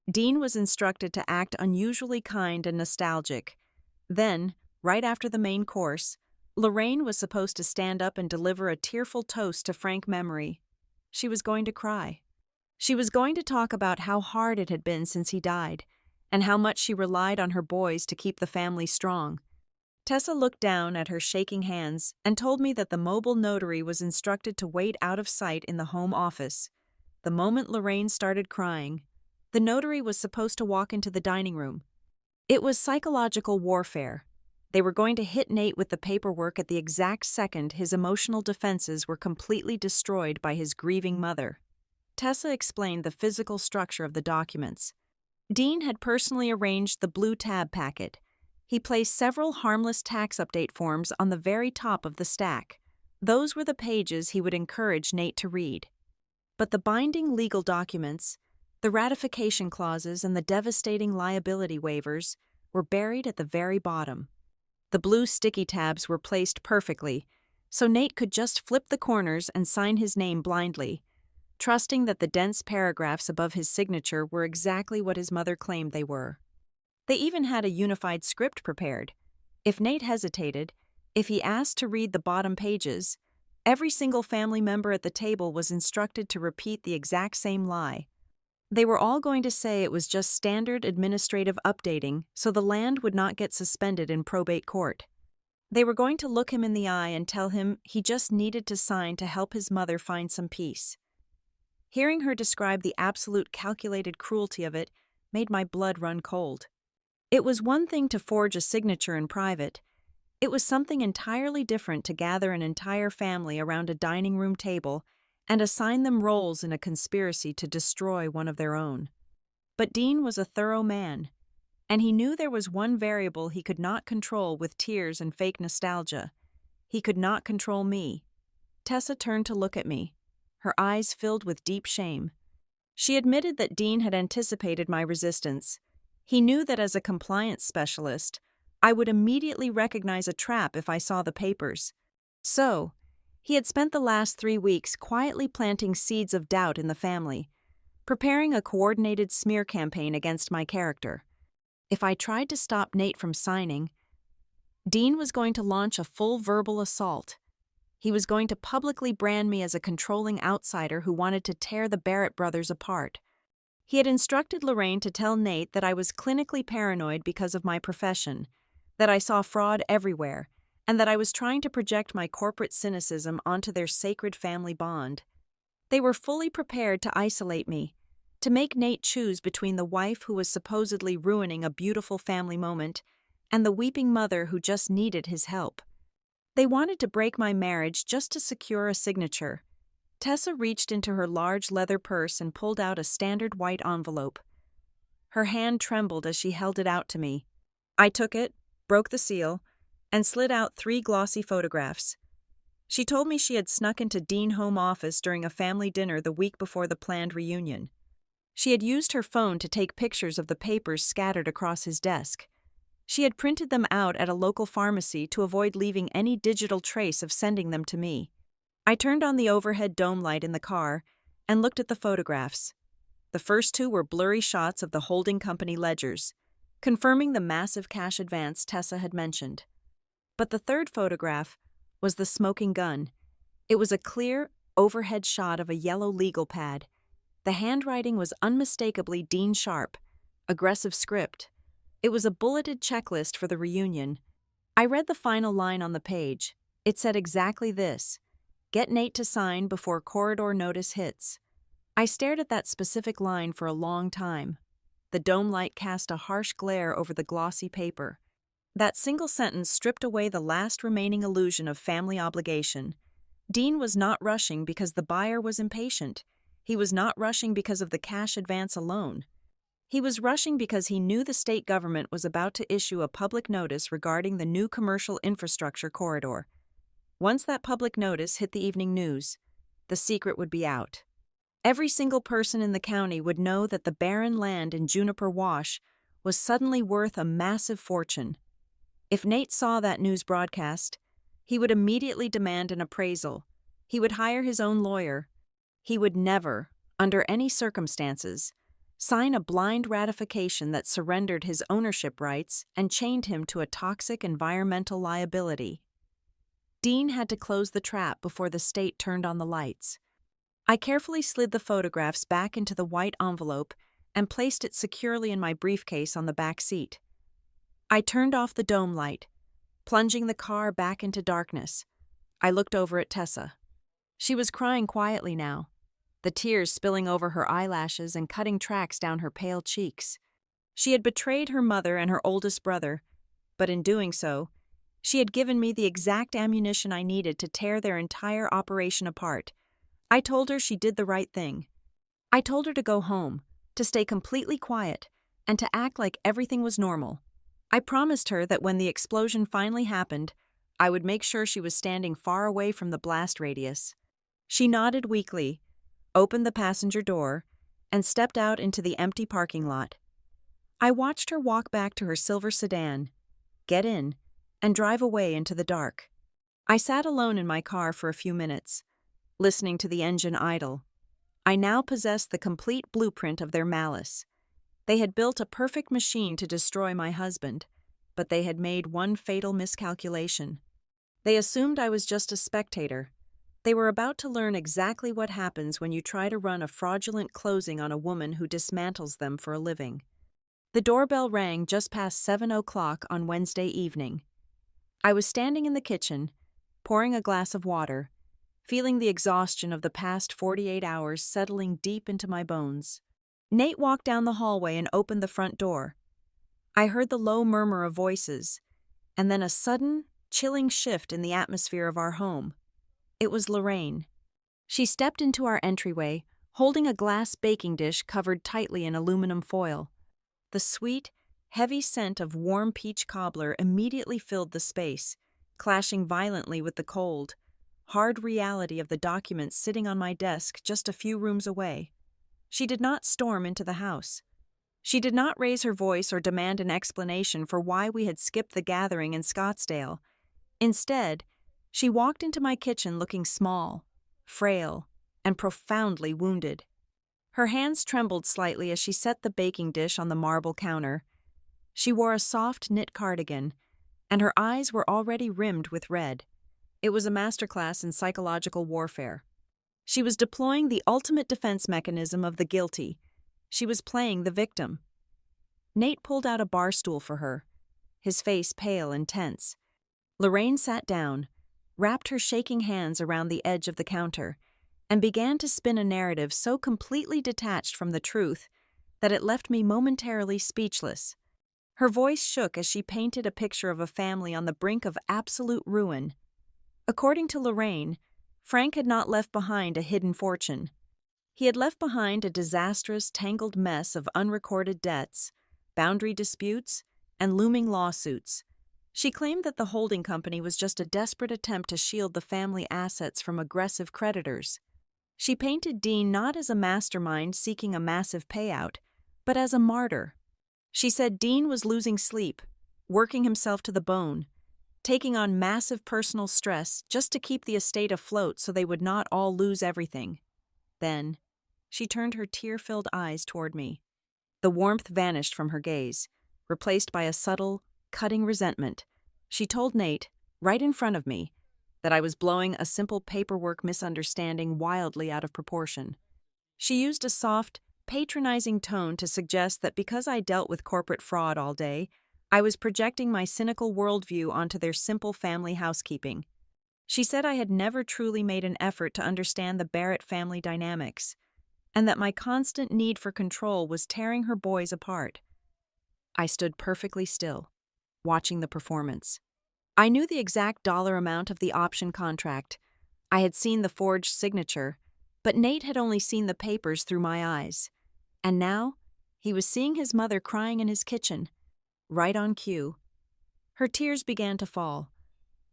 Dean was instructed to act unusually kind and nostalgic. Then, right after the main course, Lorraine was supposed to stand up and deliver a tearful toast to Frank memory. She was going to cry. She was going to talk about how hard it had been since he died, and how much she relied on her boys to keep the family strong. Tessa looked down at her shaking hands and told me that the mobile notary was instructed to wait out of sight in the home office. The moment Lorraine started crying, the notary was supposed to walk into the dining room. It was psychological warfare. They were going to hit Nate with the paperwork at the exact second his emotional defenses were completely destroyed by his grieving mother. Tessa explained the physical structure of the documents. Dean had personally arranged the blue tab packet. He placed several harmless tax update forms on the very top of the stack. Those were the pages he would encourage Nate to read. But the binding legal documents, the ratification clauses, and the devastating liability waivers were buried at the very bottom. The blue sticky tabs were placed perfectly, so Nate could just flip the corners and sign his name blindly, trusting that the dense paragraphs above his signature were exactly what his mother claimed they were. They even had a unified script prepared. If Nate hesitated, if he asked to read the bottom pages, every single family member at the table was instructed to repeat the exact same lie. They were all going to say it was just standard administrative updating so the land would not get suspended in probate court. They were going to look him in the eye and tell him he just needed to sign to help his mother find some peace. Hearing her describe the absolute calculated cruelty of it made my blood run cold. It was one thing to forge a signature in private. It was something entirely different to gather an entire family around a dining room table and assign them roles in a conspiracy to destroy one of their own. But Dean was a thorough man, and he knew there was one variable he could not control with tears and fake nostalgia. He could not control me. Tessa turned to look at me, her eyes filled with deep shame. She admitted that Dean had anticipated my resistance. He knew that as a compliance specialist, I would immediately recognize a trap if I saw the papers. So, he had spent the last 3 weeks quietly planting seeds of doubt in the family, preparing a coordinated smear campaign against my character. If I tried to stop Nate from signing, Dean was going to launch a full verbal assault. He was going to publicly brand me as a controlling outsider who wanted to tear the Barrett brothers apart. He had instructed Lorraine to tell Nate that I was clinically paranoid because of my profession, that I saw fraud everywhere, and that I was trying to project my corporate cynicism onto their sacred family bond. They were fully prepared to isolate me, to make Nate choose between the wife who was supposedly ruining a beautiful family moment and the weeping mother who just needed his help. They wanted to break my marriage just to secure a signature. Tessa reached into her large leather purse and pulled out a standard white envelope. Her hand trembled as she held it out to me. I took it, broke the seal, and slid out 3 glossy photographs. She told me she had snuck into Dean's home office during a family dinner the week before the planned reunion. She had used her phone to take pictures of the papers scattered across his desk. She had printed them out at a local pharmacy to avoid leaving any digital trace of sending them to me. I turned on the overhead dome light in the car and looked at the photographs. The first 2 were blurry shots of the holding company ledgers, confirming the massive cash advance Tessa had mentioned. But the third photograph was the smoking gun. It was a clear, overhead shot of a yellow legal pad. The handwriting was unmistakably Dean Sharp. Aggressive script. It was a bulleted checklist for the reunion. I read the final line on the page. It said exactly this: "Get Nate to sign before corridor notice hits." I stared at that specific line for a long time. The dome light cast a harsh glare over the glossy paper. That single sentence stripped away the last remaining illusion of family obligation. Dean was not rushing because the buyer was impatient. He was not rushing because of the cash advance alone. He was rushing because he knew the state government was about to issue a public notice regarding the new commercial infrastructure corridor. Once that public notice hit the evening news, the secret would be out. Every single person in the county would know that the barren land in Juniper Wash was suddenly worth a massive fortune. If Nate saw that news broadcast, he would immediately demand an appraisal. He would hire his own lawyer. He would never, under any circumstances, sign a blind ratification that surrendered his ownership rights and chained him to a toxic environmental liability. Dean had to close the trap before the state turned on the lights. I carefully slid the photographs back into the white envelope and placed it securely in my briefcase on the back seat. I turned off the dome light, plunging the car back into darkness. I looked over at Tessa. She was crying quietly now, the tears spilling over her eyelashes and cutting tracks down her pale cheeks. She had betrayed her mother and her oldest brother, but in doing so, she had given me the exact ammunition I needed to tear their entire operation apart. I told her she did the right thing. I told her to go home, to stay completely quiet, and to act like everything was normal. I promised her that when the explosion finally happened, I would make sure she was standing far away from the blast radius. She nodded weakly, opened the passenger door, and stepped out into the empty parking lot. I watched her walk back to her silver sedan, get in, and drive away into the dark. I sat alone in my car for a few minutes, listening to the engine idle. I now possessed the complete blueprint of their malice. They had built a perfect machine to destroy my husband, but they had made one fatal miscalculation. They assumed I was just a spectator. They were about to learn exactly what happens when you try to run a fraudulent closing on a woman who dismantles them for a living. The doorbell rang just past 7:00 on Wednesday evening. I was standing in the kitchen, pouring a glass of water, feeling the exhaustion of the past 48 hours settling deep into my bones. Nate walked down the hallway and opened the front door. I heard the low murmur of voices, and then a sudden, chilling shift in the atmosphere of our home. It was Lorraine. She stepped into our entryway, holding a glass baking dish covered tightly in aluminum foil. The sweet, heavy scent of warm peach cobbler immediately filled the space, clashing violently with the cold, hard reality of the documents sitting on my desk just a few rooms away. She did not storm into the house. She did not raise her voice or demand an explanation for why we had skipped the gathering in Scottsdale. Instead, she walked into my kitchen looking small, frail, and profoundly wounded. Her hands trembled slightly as she set the baking dish on the marble counter. She wore a soft knit cardigan, and her eyes were already rimmed with red. It was a masterclass in psychological warfare. She was deploying the ultimate defense mechanism of the guilty. She was playing the victim. Nate pulled out a bar stool for her, his face pale and tense. Lorraine sat down, wrapped her shaking hands around the edge of the counter, and began to spin a narrative so completely detached from the truth that it left me momentarily speechless. Her voice shook as she painted a picture of a family on the brink of absolute ruin. According to Lorraine, Frank had not left behind a hidden fortune. He had left behind a disastrous, tangled mess of unrecorded debts, boundary disputes, and looming lawsuits. She claimed that the holding company was just a desperate attempt to shield the family assets from aggressive creditors. She painted Dean not as a mastermind seeking a massive payout, but as a martyr. She said Dean was losing sleep, working himself to the bone, taking on massive personal stress just to keep the estate afloat so they would not all lose everything. Then, she turned her tear-filled eyes toward me. The warmth vanished from her gaze, replaced by a subtle, cutting resentment. She told Nate, right in front of me, that I was blowing a simple paperwork misunderstanding wildly out of proportion. She used a soft, patronizing tone to suggest that because I dealt with corporate fraud all day, I was projecting my cynical worldview onto their simple family housekeeping. She said I had never truly made an effort to understand the Barrett family dynamics, and that my constant need for control was tearing her boys apart. I stood perfectly still, watching the performance. I knew the exact dollar amount of the option contract. I had seen the forged signature, but Nate had only seen the papers through my eyes. And now, he was seeing his mother crying in his kitchen, right on cue. Her tears began to fall.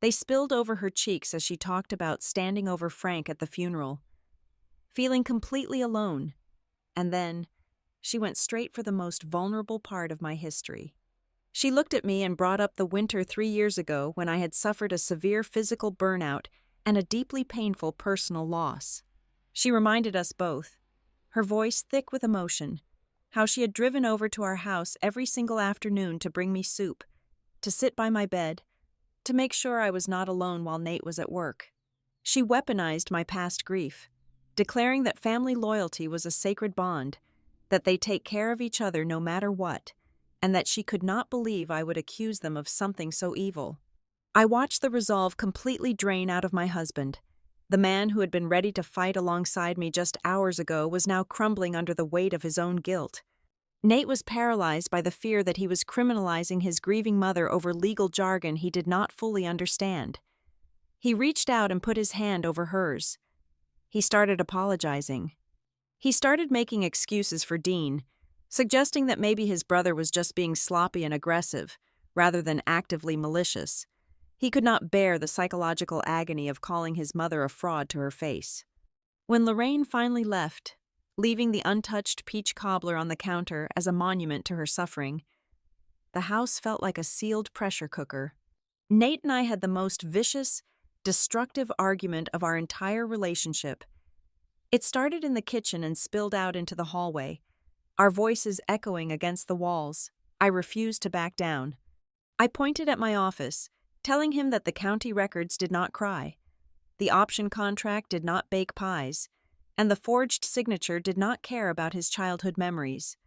They spilled over her cheeks as she talked about standing over Frank at the funeral, feeling completely alone. And then, she went straight for the most vulnerable part of my history. She looked at me and brought up the winter 3 years ago when I had suffered a severe physical burnout and a deeply painful personal loss. She reminded us both, her voice thick with emotion, how she had driven over to our house every single afternoon to bring me soup, to sit by my bed, to make sure I was not alone while Nate was at work. She weaponized my past grief, declaring that family loyalty was a sacred bond, that they take care of each other no matter what, and that she could not believe I would accuse them of something so evil. I watched the resolve completely drain out of my husband. The man who had been ready to fight alongside me just hours ago was now crumbling under the weight of his own guilt. Nate was paralyzed by the fear that he was criminalizing his grieving mother over legal jargon he did not fully understand. He reached out and put his hand over hers. He started apologizing. He started making excuses for Dean, suggesting that maybe his brother was just being sloppy and aggressive, rather than actively malicious. He could not bear the psychological agony of calling his mother a fraud to her face. When Lorraine finally left, leaving the untouched peach cobbler on the counter as a monument to her suffering, the house felt like a sealed pressure cooker. Nate and I had the most vicious, destructive argument of our entire relationship. It started in the kitchen and spilled out into the hallway, our voices echoing against the walls. I refused to back down. I pointed at my office, telling him that the county records did not cry, the option contract did not bake pies, and the forged signature did not care about his childhood memories.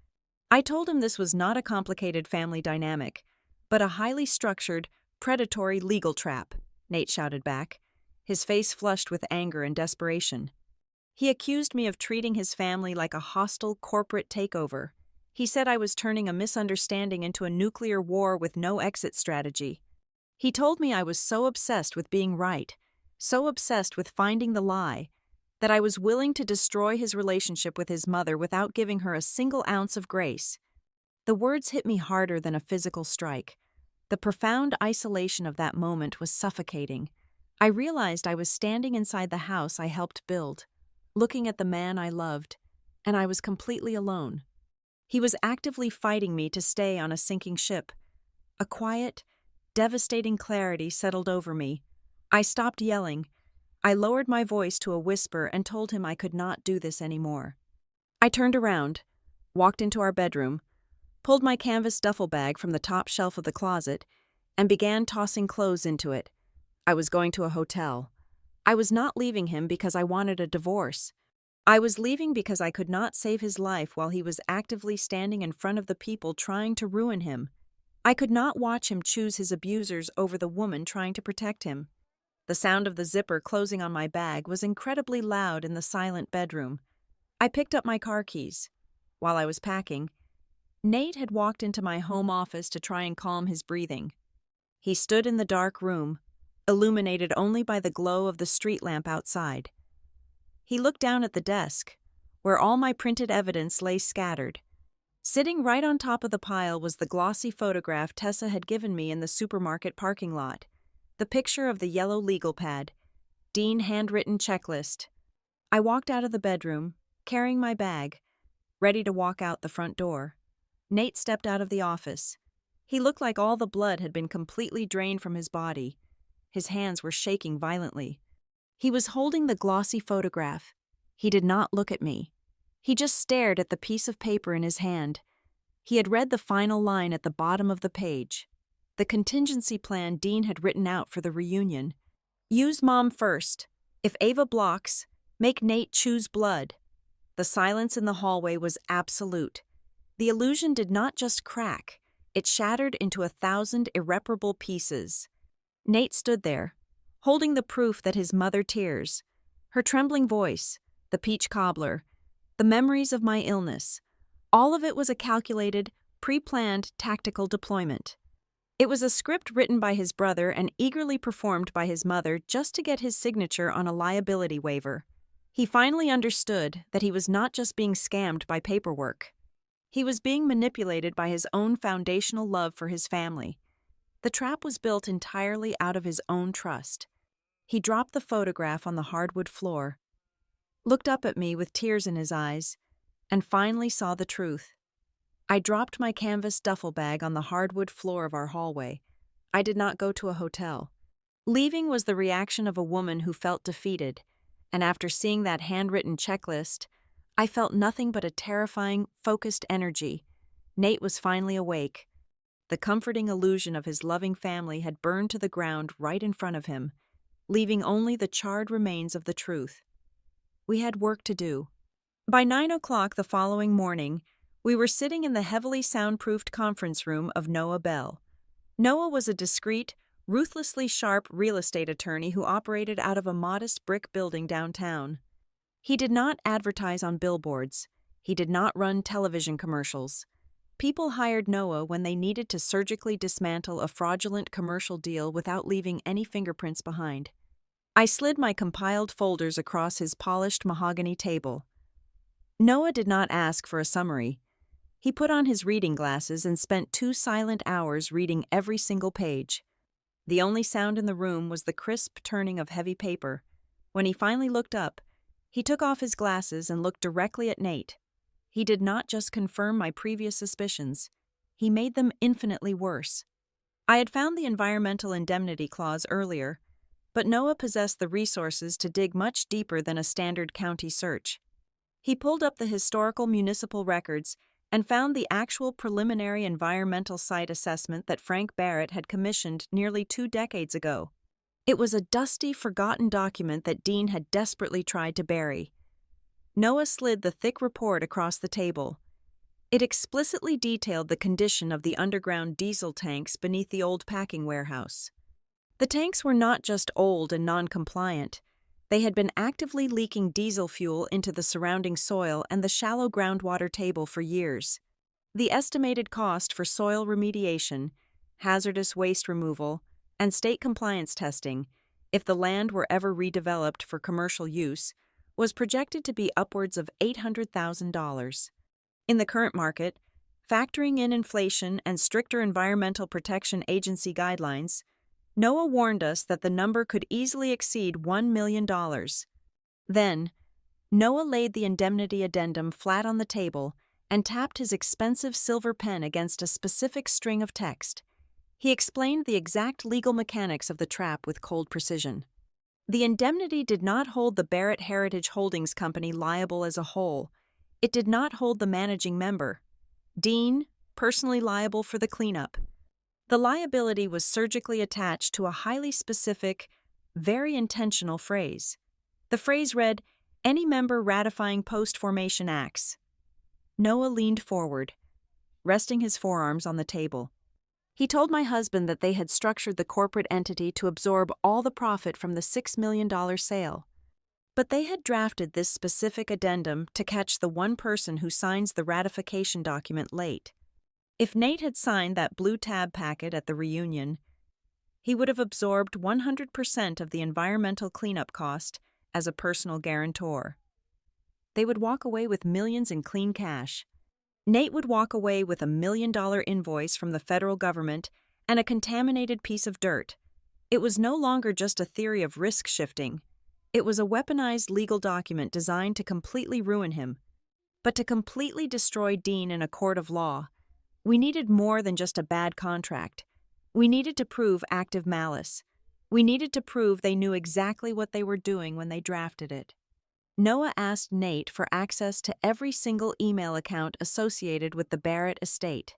I told him this was not a complicated family dynamic, but a highly structured, predatory legal trap, Nate shouted back, his face flushed with anger and desperation. He accused me of treating his family like a hostile corporate takeover. He said I was turning a misunderstanding into a nuclear war with no exit strategy. He told me I was so obsessed with being right, so obsessed with finding the lie, that I was willing to destroy his relationship with his mother without giving her a single ounce of grace. The words hit me harder than a physical strike. The profound isolation of that moment was suffocating. I realized I was standing inside the house I helped build, looking at the man I loved, and I was completely alone. He was actively fighting me to stay on a sinking ship. A quiet, devastating clarity settled over me. I stopped yelling. I lowered my voice to a whisper and told him I could not do this anymore. I turned around, walked into our bedroom, pulled my canvas duffel bag from the top shelf of the closet, and began tossing clothes into it. I was going to a hotel. I was not leaving him because I wanted a divorce. I was leaving because I could not save his life while he was actively standing in front of the people trying to ruin him. I could not watch him choose his abusers over the woman trying to protect him. The sound of the zipper closing on my bag was incredibly loud in the silent bedroom. I picked up my car keys. While I was packing, Nate had walked into my home office to try and calm his breathing. He stood in the dark room, illuminated only by the glow of the street lamp outside. He looked down at the desk, where all my printed evidence lay scattered. Sitting right on top of the pile was the glossy photograph Tessa had given me in the supermarket parking lot, the picture of the yellow legal pad, Dean handwritten checklist. I walked out of the bedroom, carrying my bag, ready to walk out the front door. Nate stepped out of the office. He looked like all the blood had been completely drained from his body. His hands were shaking violently. He was holding the glossy photograph. He did not look at me. He just stared at the piece of paper in his hand. He had read the final line at the bottom of the page, the contingency plan Dean had written out for the reunion. Use mom first. If Ava blocks, make Nate choose blood. The silence in the hallway was absolute. The illusion did not just crack, it shattered into 1,000 irreparable pieces. Nate stood there, holding the proof that his mother tears, her trembling voice, the peach cobbler, the memories of my illness. All of it was a calculated, pre-planned tactical deployment. It was a script written by his brother and eagerly performed by his mother just to get his signature on a liability waiver. He finally understood that he was not just being scammed by paperwork. He was being manipulated by his own foundational love for his family. The trap was built entirely out of his own trust. He dropped the photograph on the hardwood floor, looked up at me with tears in his eyes, and finally saw the truth. I dropped my canvas duffel bag on the hardwood floor of our hallway. I did not go to a hotel. Leaving was the reaction of a woman who felt defeated, and after seeing that handwritten checklist, I felt nothing but a terrifying, focused energy. Nate was finally awake. The comforting illusion of his loving family had burned to the ground right in front of him, leaving only the charred remains of the truth. We had work to do. By 9 o'clock the following morning, we were sitting in the heavily soundproofed conference room of Noah Bell. Noah was a discreet, ruthlessly sharp real estate attorney who operated out of a modest brick building downtown. He did not advertise on billboards. He did not run television commercials. People hired Noah when they needed to surgically dismantle a fraudulent commercial deal without leaving any fingerprints behind. I slid my compiled folders across his polished mahogany table. Noah did not ask for a summary. He put on his reading glasses and spent 2 silent hours reading every single page. The only sound in the room was the crisp turning of heavy paper. When he finally looked up, he took off his glasses and looked directly at Nate. He did not just confirm my previous suspicions, he made them infinitely worse. I had found the environmental indemnity clause earlier, but Noah possessed the resources to dig much deeper than a standard county search. He pulled up the historical municipal records and found the actual preliminary environmental site assessment that Frank Barrett had commissioned nearly 2 decades ago. It was a dusty, forgotten document that Dean had desperately tried to bury. Noah slid the thick report across the table. It explicitly detailed the condition of the underground diesel tanks beneath the old packing warehouse. The tanks were not just old and non-compliant. They had been actively leaking diesel fuel into the surrounding soil and the shallow groundwater table for years. The estimated cost for soil remediation, hazardous waste removal, and state compliance testing, if the land were ever redeveloped for commercial use, was projected to be upwards of $800,000. In the current market, factoring in inflation and stricter Environmental Protection Agency guidelines, Noah warned us that the number could easily exceed $1 million. Then, Noah laid the indemnity addendum flat on the table and tapped his expensive silver pen against a specific string of text. He explained the exact legal mechanics of the trap with cold precision. The indemnity did not hold the Barrett Heritage Holdings Company liable as a whole. It did not hold the managing member, Dean, personally liable for the cleanup. The liability was surgically attached to a highly specific, very intentional phrase. The phrase read, "Any member ratifying post-formation acts." Noah leaned forward, resting his forearms on the table. He told my husband that they had structured the corporate entity to absorb all the profit from the $6 million sale. But they had drafted this specific addendum to catch the one person who signs the ratification document late. If Nate had signed that blue tab packet at the reunion, he would have absorbed 100% of the environmental cleanup cost as a personal guarantor. They would walk away with millions in clean cash. Nate would walk away with $1 million invoice from the federal government and a contaminated piece of dirt. It was no longer just a theory of risk shifting. It was a weaponized legal document designed to completely ruin him. But to completely destroy Dean in a court of law, we needed more than just a bad contract. We needed to prove active malice. We needed to prove they knew exactly what they were doing when they drafted it. Noah asked Nate for access to every single email account associated with the Barrett estate.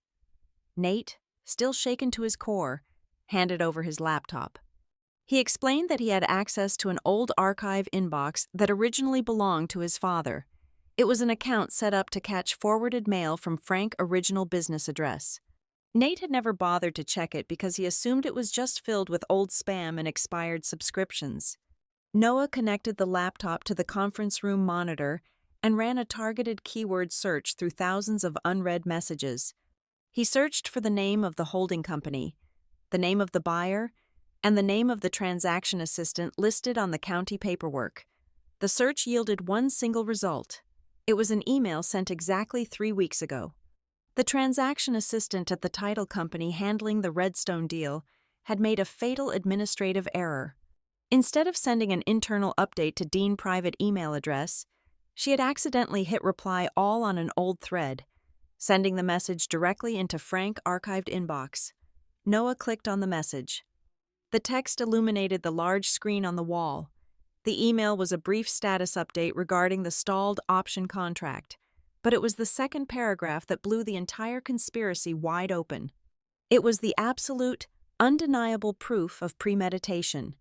Nate, still shaken to his core, handed over his laptop. He explained that he had access to an old archive inbox that originally belonged to his father. It was an account set up to catch forwarded mail from Frank's original business address. Nate had never bothered to check it because he assumed it was just filled with old spam and expired subscriptions. Noah connected the laptop to the conference room monitor and ran a targeted keyword search through thousands of unread messages. He searched for the name of the holding company, the name of the buyer, and the name of the transaction assistant listed on the county paperwork. The search yielded one single result. It was an email sent exactly 3 weeks ago. The transaction assistant at the title company handling the Redstone deal had made a fatal administrative error. Instead of sending an internal update to Dean's private email address, she had accidentally hit reply all on an old thread, sending the message directly into Frank's archived inbox. Noah clicked on the message. The text illuminated the large screen on the wall. The email was a brief status update regarding the stalled option contract, but it was the second paragraph that blew the entire conspiracy wide open. It was the absolute, undeniable proof of premeditation.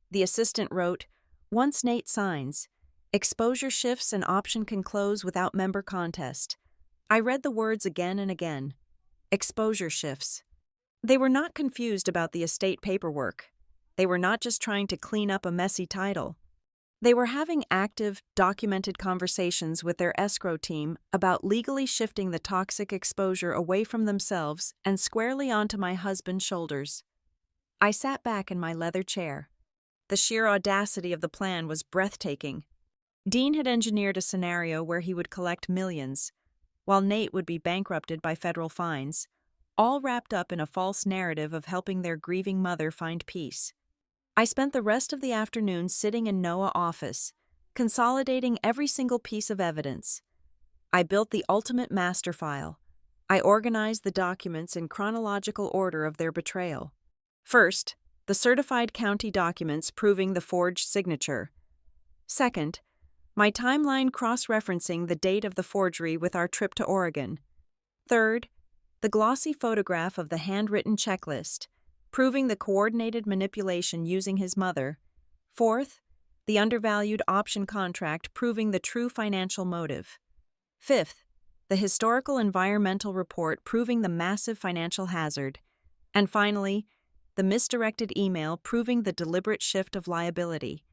The assistant wrote, "Once Nate signs, exposure shifts and option can close without member contest." I read the words again and again. Exposure shifts. They were not confused about the estate paperwork. They were not just trying to clean up a messy title. They were having active, documented conversations with their escrow team about legally shifting the toxic exposure away from themselves and squarely onto my husband's shoulders. I sat back in my leather chair. The sheer audacity of the plan was breathtaking. Dean had engineered a scenario where he would collect millions, while Nate would be bankrupted by federal fines, all wrapped up in a false narrative of helping their grieving mother find peace. I spent the rest of the afternoon sitting in Noah's office, consolidating every single piece of evidence. I built the ultimate master file. I organized the documents in chronological order of their betrayal. First, the certified county documents proving the forged signature. Second, my timeline cross-referencing the date of the forgery with our trip to Oregon. Third, the glossy photograph of the handwritten checklist, proving the coordinated manipulation using his mother. Fourth, the undervalued option contract proving the true financial motive. Fifth, the historical environmental report proving the massive financial hazard. And finally, the misdirected email proving the deliberate shift of liability.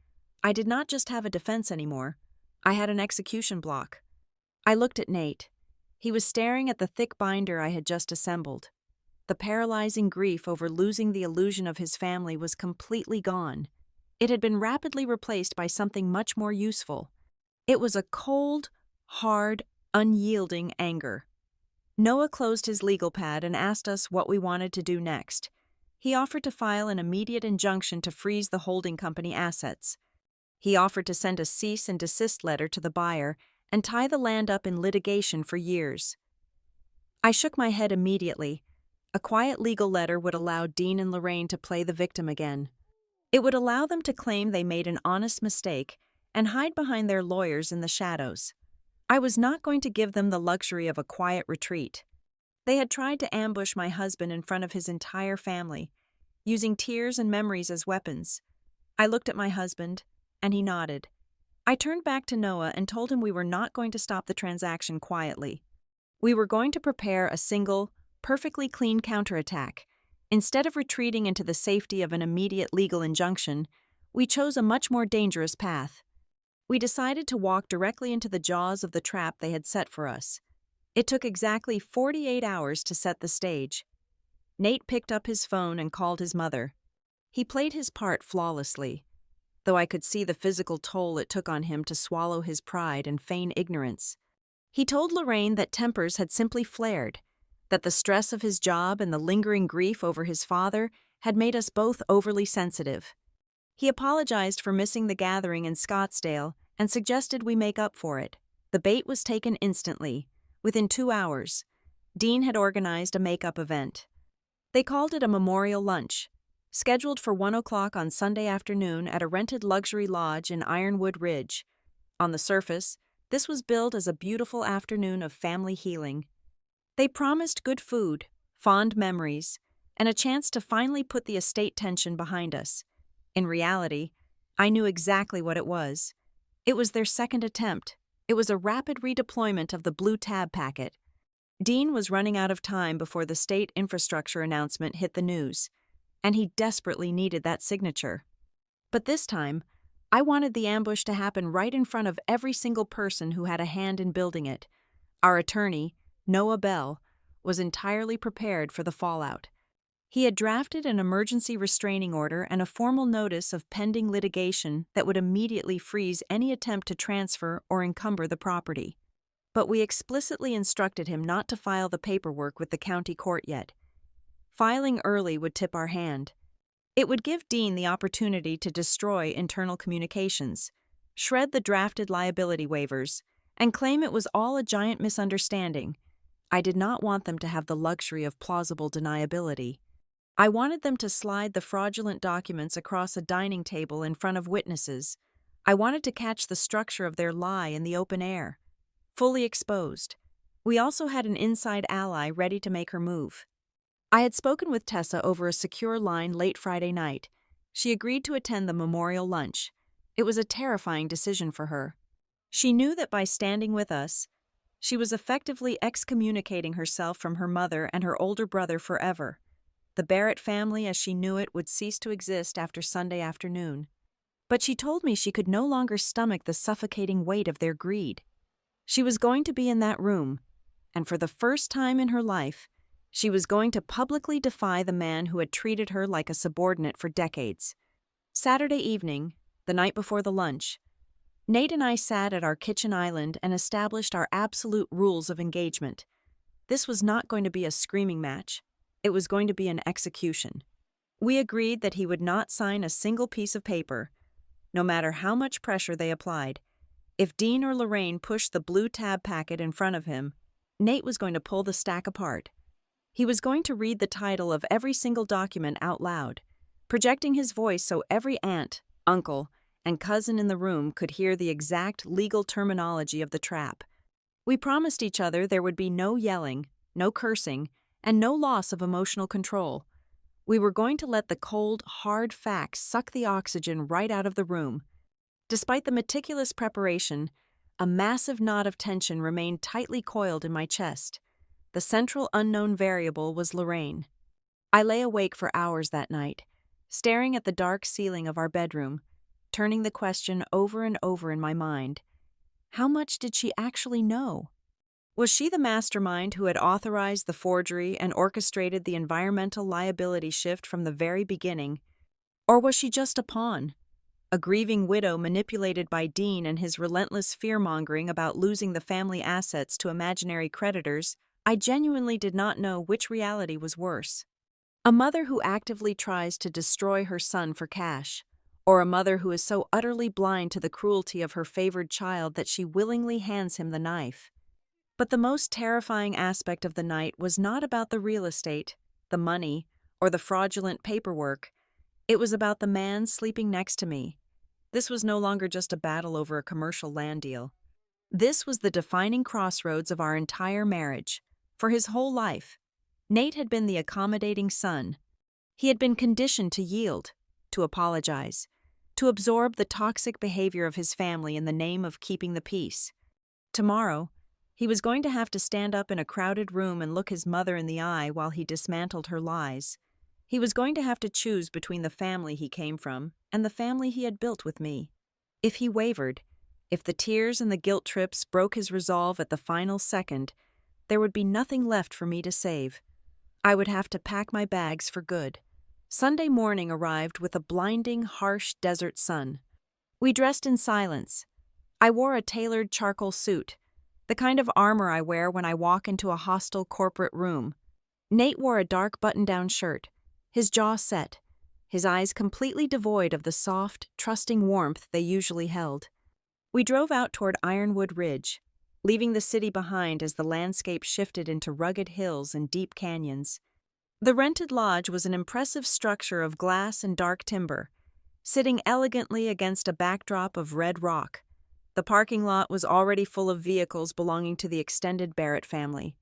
I did not just have a defense anymore. I had an execution block. I looked at Nate. He was staring at the thick binder I had just assembled. The paralyzing grief over losing the illusion of his family was completely gone. It had been rapidly replaced by something much more useful. It was a cold, hard, unyielding anger. Noah closed his legal pad and asked us what we wanted to do next. He offered to file an immediate injunction to freeze the holding company assets. He offered to send a cease and desist letter to the buyer and tie the land up in litigation for years. I shook my head immediately. A quiet legal letter would allow Dean and Lorraine to play the victim again. It would allow them to claim they made an honest mistake and hide behind their lawyers in the shadows. I was not going to give them the luxury of a quiet retreat. They had tried to ambush my husband in front of his entire family, using tears and memories as weapons. I looked at my husband, and he nodded. I turned back to Noah and told him we were not going to stop the transaction quietly. We were going to prepare a single, perfectly clean counterattack. Instead of retreating into the safety of an immediate legal injunction, we chose a much more dangerous path. We decided to walk directly into the jaws of the trap they had set for us. It took exactly 48 hours to set the stage. Nate picked up his phone and called his mother. He played his part flawlessly, though I could see the physical toll it took on him to swallow his pride and feign ignorance. He told Lorraine that tempers had simply flared, that the stress of his job and the lingering grief over his father had made us both overly sensitive. He apologized for missing the gathering in Scottsdale and suggested we make up for it. The bait was taken instantly. Within 2 hours, Dean had organized a make-up event. They called it a memorial lunch, scheduled for 1 o'clock on Sunday afternoon at a rented luxury lodge in Ironwood Ridge. On the surface, this was billed as a beautiful afternoon of family healing. They promised good food, fond memories, and a chance to finally put the estate tension behind us. In reality, I knew exactly what it was. It was their second attempt. It was a rapid redeployment of the blue tab packet. Dean was running out of time before the state infrastructure announcement hit the news, and he desperately needed that signature. But this time, I wanted the ambush to happen right in front of every single person who had a hand in building it. Our attorney, Noah Bell, was entirely prepared for the fallout. He had drafted an emergency restraining order and a formal notice of pending litigation that would immediately freeze any attempt to transfer or encumber the property. But we explicitly instructed him not to file the paperwork with the county court yet. Filing early would tip our hand. It would give Dean the opportunity to destroy internal communications, shred the drafted liability waivers, and claim it was all a giant misunderstanding. I did not want them to have the luxury of plausible deniability. I wanted them to slide the fraudulent documents across a dining table in front of witnesses. I wanted to catch the structure of their lie in the open air, fully exposed. We also had an inside ally ready to make her move. I had spoken with Tessa over a secure line late Friday night. She agreed to attend the memorial lunch. It was a terrifying decision for her. She knew that by standing with us, she was effectively excommunicating herself from her mother and her older brother forever. The Barrett family as she knew it would cease to exist after Sunday afternoon. But she told me she could no longer stomach the suffocating weight of their greed. She was going to be in that room, and for the first time in her life, she was going to publicly defy the man who had treated her like a subordinate for decades. Saturday evening, the night before the lunch, Nate and I sat at our kitchen island and established our absolute rules of engagement. This was not going to be a screaming match. It was going to be an execution. We agreed that he would not sign a single piece of paper, no matter how much pressure they applied. If Dean or Lorraine pushed the blue tab packet in front of him, Nate was going to pull the stack apart. He was going to read the title of every single document out loud, projecting his voice so every aunt, uncle, and cousin in the room could hear the exact legal terminology of the trap. We promised each other there would be no yelling, no cursing, and no loss of emotional control. We were going to let the cold, hard facts suck the oxygen right out of the room. Despite the meticulous preparation, a massive knot of tension remained tightly coiled in my chest. The central unknown variable was Lorraine. I lay awake for hours that night, staring at the dark ceiling of our bedroom, turning the question over and over in my mind. How much did she actually know? Was she the mastermind who had authorized the forgery and orchestrated the environmental liability shift from the very beginning? Or was she just a pawn? A grieving widow manipulated by Dean and his relentless fear-mongering about losing the family assets to imaginary creditors? I genuinely did not know which reality was worse. A mother who actively tries to destroy her son for cash, or a mother who is so utterly blind to the cruelty of her favored child that she willingly hands him the knife. But the most terrifying aspect of the night was not about the real estate, the money, or the fraudulent paperwork. It was about the man sleeping next to me. This was no longer just a battle over a commercial land deal. This was the defining crossroads of our entire marriage. For his whole life, Nate had been the accommodating son. He had been conditioned to yield, to apologize, to absorb the toxic behavior of his family in the name of keeping the peace. Tomorrow, he was going to have to stand up in a crowded room and look his mother in the eye while he dismantled her lies. He was going to have to choose between the family he came from and the family he had built with me. If he wavered, if the tears and the guilt trips broke his resolve at the final second, there would be nothing left for me to save. I would have to pack my bags for good. Sunday morning arrived with a blinding, harsh desert sun. We dressed in silence. I wore a tailored charcoal suit, the kind of armor I wear when I walk into a hostile corporate room. Nate wore a dark button-down shirt, his jaw set, his eyes completely devoid of the soft, trusting warmth they usually held. We drove out toward Ironwood Ridge, leaving the city behind as the landscape shifted into rugged hills and deep canyons. The rented lodge was an impressive structure of glass and dark timber, sitting elegantly against a backdrop of red rock. The parking lot was already full of vehicles belonging to the extended Barrett family.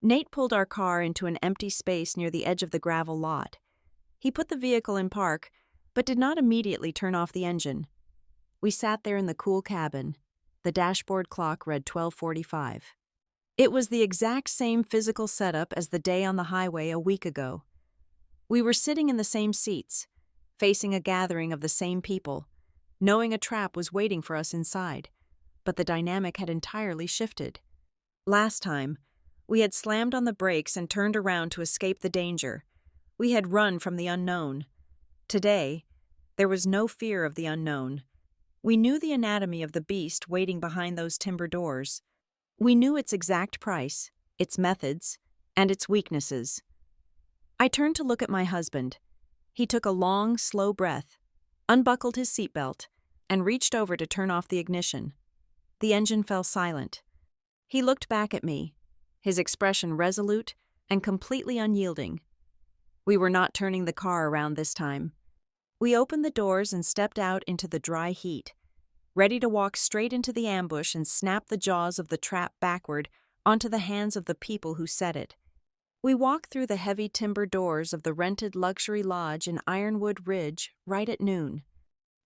Nate pulled our car into an empty space near the edge of the gravel lot. He put the vehicle in park, but did not immediately turn off the engine. We sat there in the cool cabin. The dashboard clock read 12:45. It was the exact same physical setup as the day on the highway a week ago. We were sitting in the same seats, facing a gathering of the same people, knowing a trap was waiting for us inside, but the dynamic had entirely shifted. Last time, we had slammed on the brakes and turned around to escape the danger. We had run from the unknown. Today, there was no fear of the unknown. We knew the anatomy of the beast waiting behind those timber doors. We knew its exact price, its methods, and its weaknesses. I turned to look at my husband. He took a long, slow breath, unbuckled his seatbelt, and reached over to turn off the ignition. The engine fell silent. He looked back at me, his expression resolute and completely unyielding. We were not turning the car around this time. We opened the doors and stepped out into the dry heat, ready to walk straight into the ambush and snap the jaws of the trap backward onto the hands of the people who set it. We walked through the heavy timber doors of the rented luxury lodge in Ironwood Ridge right at noon.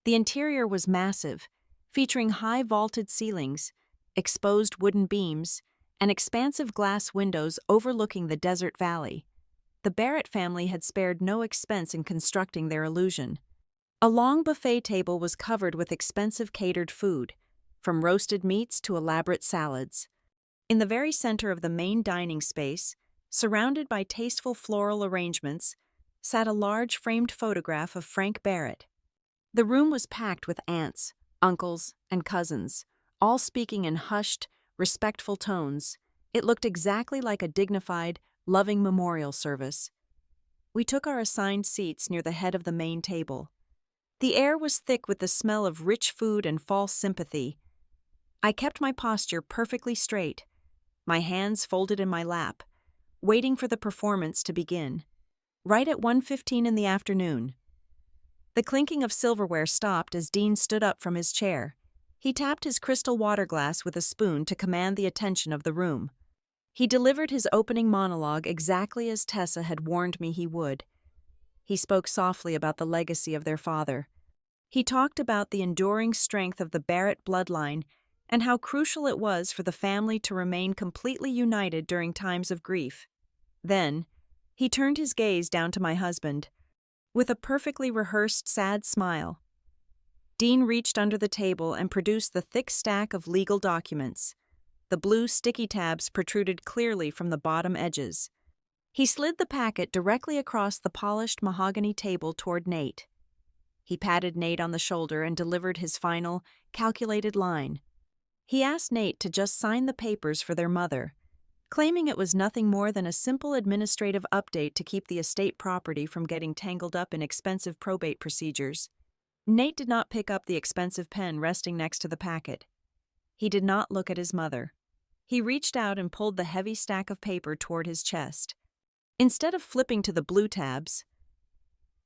The interior was massive, featuring high vaulted ceilings, exposed wooden beams, and expansive glass windows overlooking the desert valley. The Barrett family had spared no expense in constructing their illusion. A long buffet table was covered with expensive catered food, from roasted meats to elaborate salads. In the very center of the main dining space, surrounded by tasteful floral arrangements, sat a large framed photograph of Frank Barrett. The room was packed with aunts, uncles, and cousins, all speaking in hushed, respectful tones. It looked exactly like a dignified, loving memorial service. We took our assigned seats near the head of the main table. The air was thick with the smell of rich food and false sympathy. I kept my posture perfectly straight, my hands folded in my lap, waiting for the performance to begin. Right at 1:15 in the afternoon. The clinking of silverware stopped as Dean stood up from his chair. He tapped his crystal water glass with a spoon to command the attention of the room. He delivered his opening monologue exactly as Tessa had warned me he would. He spoke softly about the legacy of their father. He talked about the enduring strength of the Barrett bloodline and how crucial it was for the family to remain completely united during times of grief. Then, he turned his gaze down to my husband. With a perfectly rehearsed sad smile, Dean reached under the table and produced the thick stack of legal documents. The blue sticky tabs protruded clearly from the bottom edges. He slid the packet directly across the polished mahogany table toward Nate. He patted Nate on the shoulder and delivered his final, calculated line. He asked Nate to just sign the papers for their mother, claiming it was nothing more than a simple administrative update to keep the estate property from getting tangled up in expensive probate procedures. Nate did not pick up the expensive pen resting next to the packet. He did not look at his mother. He reached out and pulled the heavy stack of paper toward his chest. Instead of flipping to the blue tabs,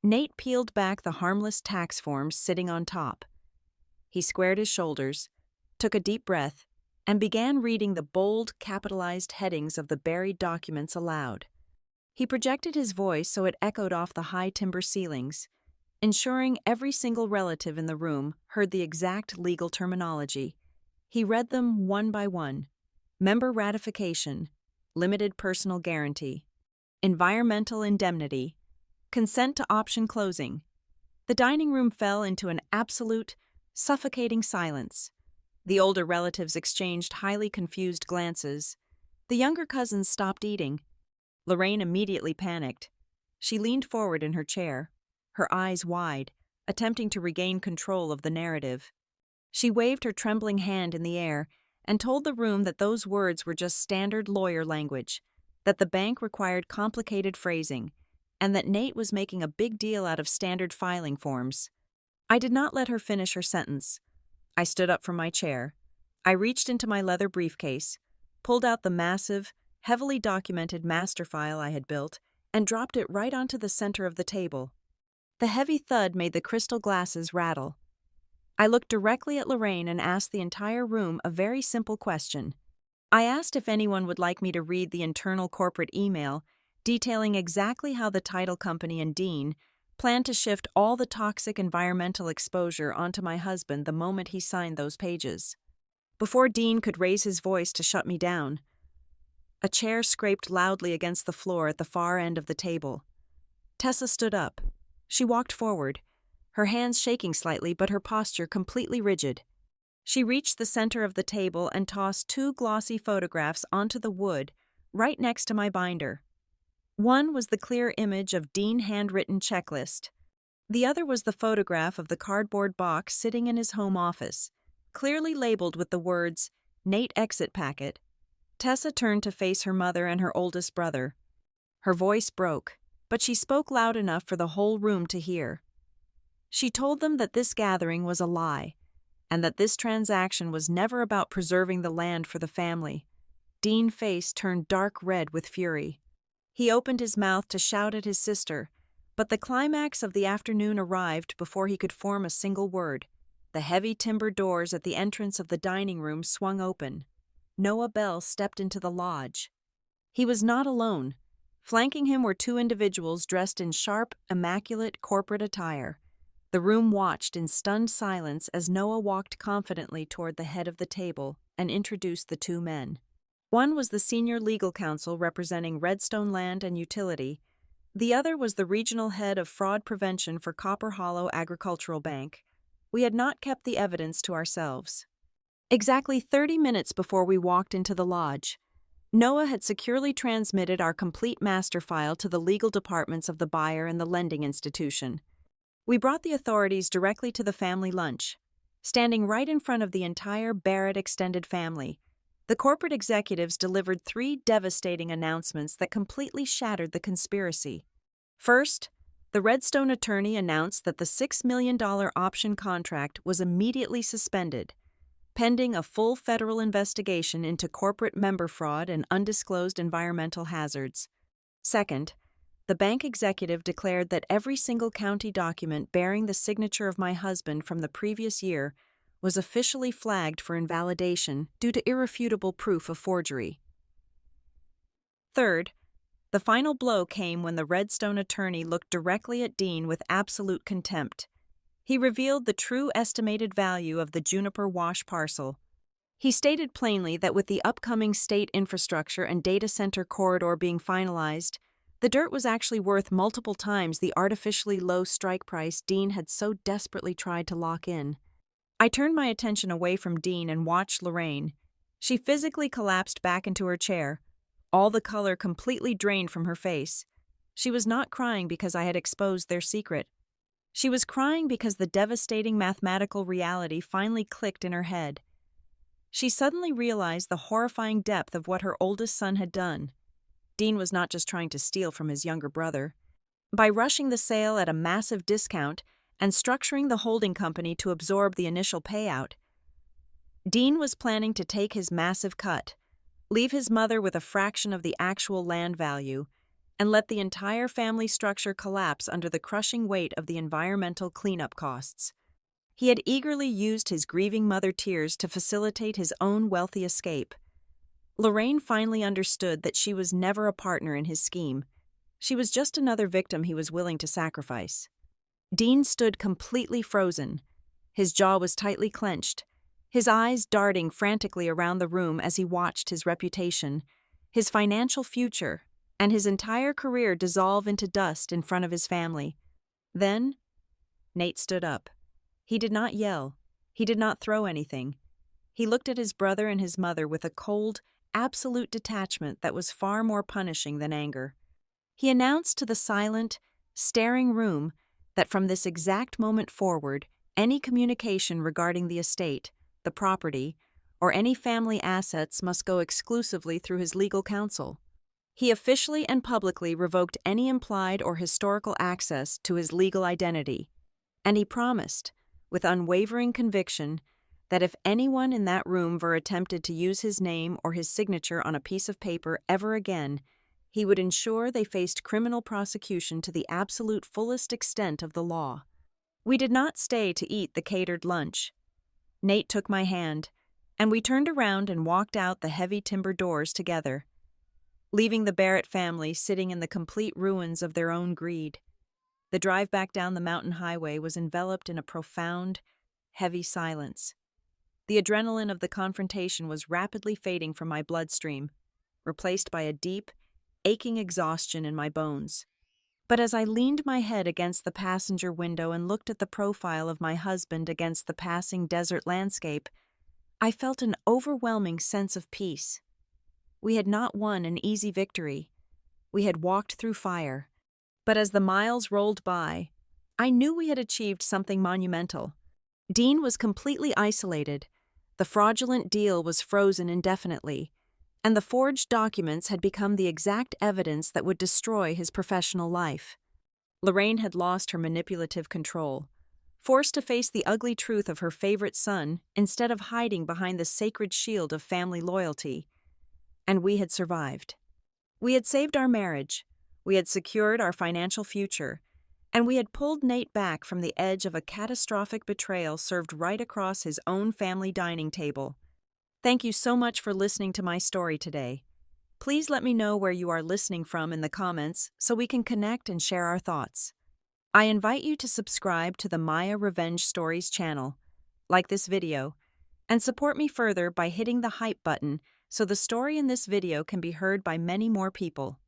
Nate peeled back the harmless tax forms sitting on top. He squared his shoulders, took a deep breath, and began reading the bold, capitalized headings of the buried documents aloud. He projected his voice so it echoed off the high timber ceilings, ensuring every single relative in the room heard the exact legal terminology. He read them one by one. Member ratification, limited personal guarantee, environmental indemnity, consent to option closing. The dining room fell into an absolute, suffocating silence. The older relatives exchanged highly confused glances. The younger cousins stopped eating. Lorraine immediately panicked. She leaned forward in her chair, her eyes wide, attempting to regain control of the narrative. She waved her trembling hand in the air and told the room that those words were just standard lawyer language, that the bank required complicated phrasing, and that Nate was making a big deal out of standard filing forms. I did not let her finish her sentence. I stood up from my chair. I reached into my leather briefcase, pulled out the massive, heavily documented master file I had built, and dropped it right onto the center of the table. The heavy thud made the crystal glasses rattle. I looked directly at Lorraine and asked the entire room a very simple question. I asked if anyone would like me to read the internal corporate email detailing exactly how the title company and Dean planned to shift all the toxic environmental exposure onto my husband the moment he signed those pages. Before Dean could raise his voice to shut me down, a chair scraped loudly against the floor at the far end of the table. Tessa stood up. She walked forward, her hands shaking slightly but her posture completely rigid. She reached the center of the table and tossed two glossy photographs onto the wood right next to my binder. One was the clear image of Dean's handwritten checklist. The other was the photograph of the cardboard box sitting in his home office, clearly labeled with the words, "Nate Exit Packet." Tessa turned to face her mother and her oldest brother. Her voice broke, but she spoke loud enough for the whole room to hear. She told them that this gathering was a lie, and that this transaction was never about preserving the land for the family. Dean's face turned dark red with fury. He opened his mouth to shout at his sister, but the climax of the afternoon arrived before he could form a single word. The heavy timber doors at the entrance of the dining room swung open. Noah Bell stepped into the lodge. He was not alone. Flanking him were two individuals dressed in sharp, immaculate corporate attire. The room watched in stunned silence as Noah walked confidently toward the head of the table and introduced the two men. One was the senior legal counsel representing Redstone Land and Utility. The other was the regional head of fraud prevention for Copper Hollow Agricultural Bank. We had not kept the evidence to ourselves. Exactly 30 minutes before we walked into the lodge, Noah had securely transmitted our complete master file to the legal departments of the buyer and the lending institution. We brought the authorities directly to the family lunch. Standing right in front of the entire Barrett extended family, the corporate executives delivered three devastating announcements that completely shattered the conspiracy. First, the Redstone attorney announced that the $6 million option contract was immediately suspended, pending a full federal investigation into corporate member fraud and undisclosed environmental hazards. Second, the bank executive declared that every single county document bearing the signature of my husband from the previous year was officially flagged for invalidation due to irrefutable proof of forgery. Third, the final blow came when the Redstone attorney looked directly at Dean with absolute contempt. He revealed the true estimated value of the Juniper Wash parcel. He stated plainly that with the upcoming state infrastructure and data center corridor being finalized, the dirt was actually worth multiple times the artificially low strike price Dean had so desperately tried to lock in. I turned my attention away from Dean and watched Lorraine. She physically collapsed back into her chair, all the color completely drained from her face. She was not crying because I had exposed their secret. She was crying because the devastating mathematical reality finally clicked in her head. She suddenly realized the horrifying depth of what her oldest son had done. Dean was not just trying to steal from his younger brother. By rushing the sale at a massive discount and structuring the holding company to absorb the initial payout, Dean was planning to take his massive cut, leave his mother with a fraction of the actual land value, and let the entire family structure collapse under the crushing weight of the environmental cleanup costs. He had eagerly used his grieving mother tears to facilitate his own wealthy escape. Lorraine finally understood that she was never a partner in his scheme. She was just another victim he was willing to sacrifice. Dean stood completely frozen. His jaw was tightly clenched, his eyes darting frantically around the room as he watched his reputation, his financial future, and his entire career dissolve into dust in front of his family. Then, Nate stood up. He did not yell. He did not throw anything. He looked at his brother and his mother with a cold, absolute detachment that was far more punishing than anger. He announced to the silent, staring room that from this exact moment forward, any communication regarding the estate, the property, or any family assets must go exclusively through his legal counsel. He officially and publicly revoked any implied or historical access to his legal identity, and he promised, with unwavering conviction, that if anyone in that room were attempted to use his name or his signature on a piece of paper ever again, he would ensure they faced criminal prosecution to the absolute fullest extent of the law. We did not stay to eat the catered lunch. Nate took my hand, and we turned around and walked out the heavy timber doors together, leaving the Barrett family sitting in the complete ruins of their own greed. The drive back down the mountain highway was enveloped in a profound, heavy silence. The adrenaline of the confrontation was rapidly fading from my bloodstream, replaced by a deep, aching exhaustion in my bones. But as I leaned my head against the passenger window and looked at the profile of my husband against the passing desert landscape, I felt an overwhelming sense of peace. We had not won an easy victory. We had walked through fire. But as the miles rolled by, I knew we had achieved something monumental. Dean was completely isolated, the fraudulent deal was frozen indefinitely, and the forged documents had become the exact evidence that would destroy his professional life. Lorraine had lost her manipulative control, forced to face the ugly truth of her favorite son instead of hiding behind the sacred shield of family loyalty. And we had survived. We had saved our marriage, we had secured our financial future, and we had pulled Nate back from the edge of a catastrophic betrayal served right across his own family dining table. Thank you so much for listening to my story today. Please let me know where you are listening from in the comments so we can connect and share our thoughts. I invite you to subscribe to the Maya Revenge Stories channel, like this video, and support me further by hitting the hype button so the story in this video can be heard by many more people.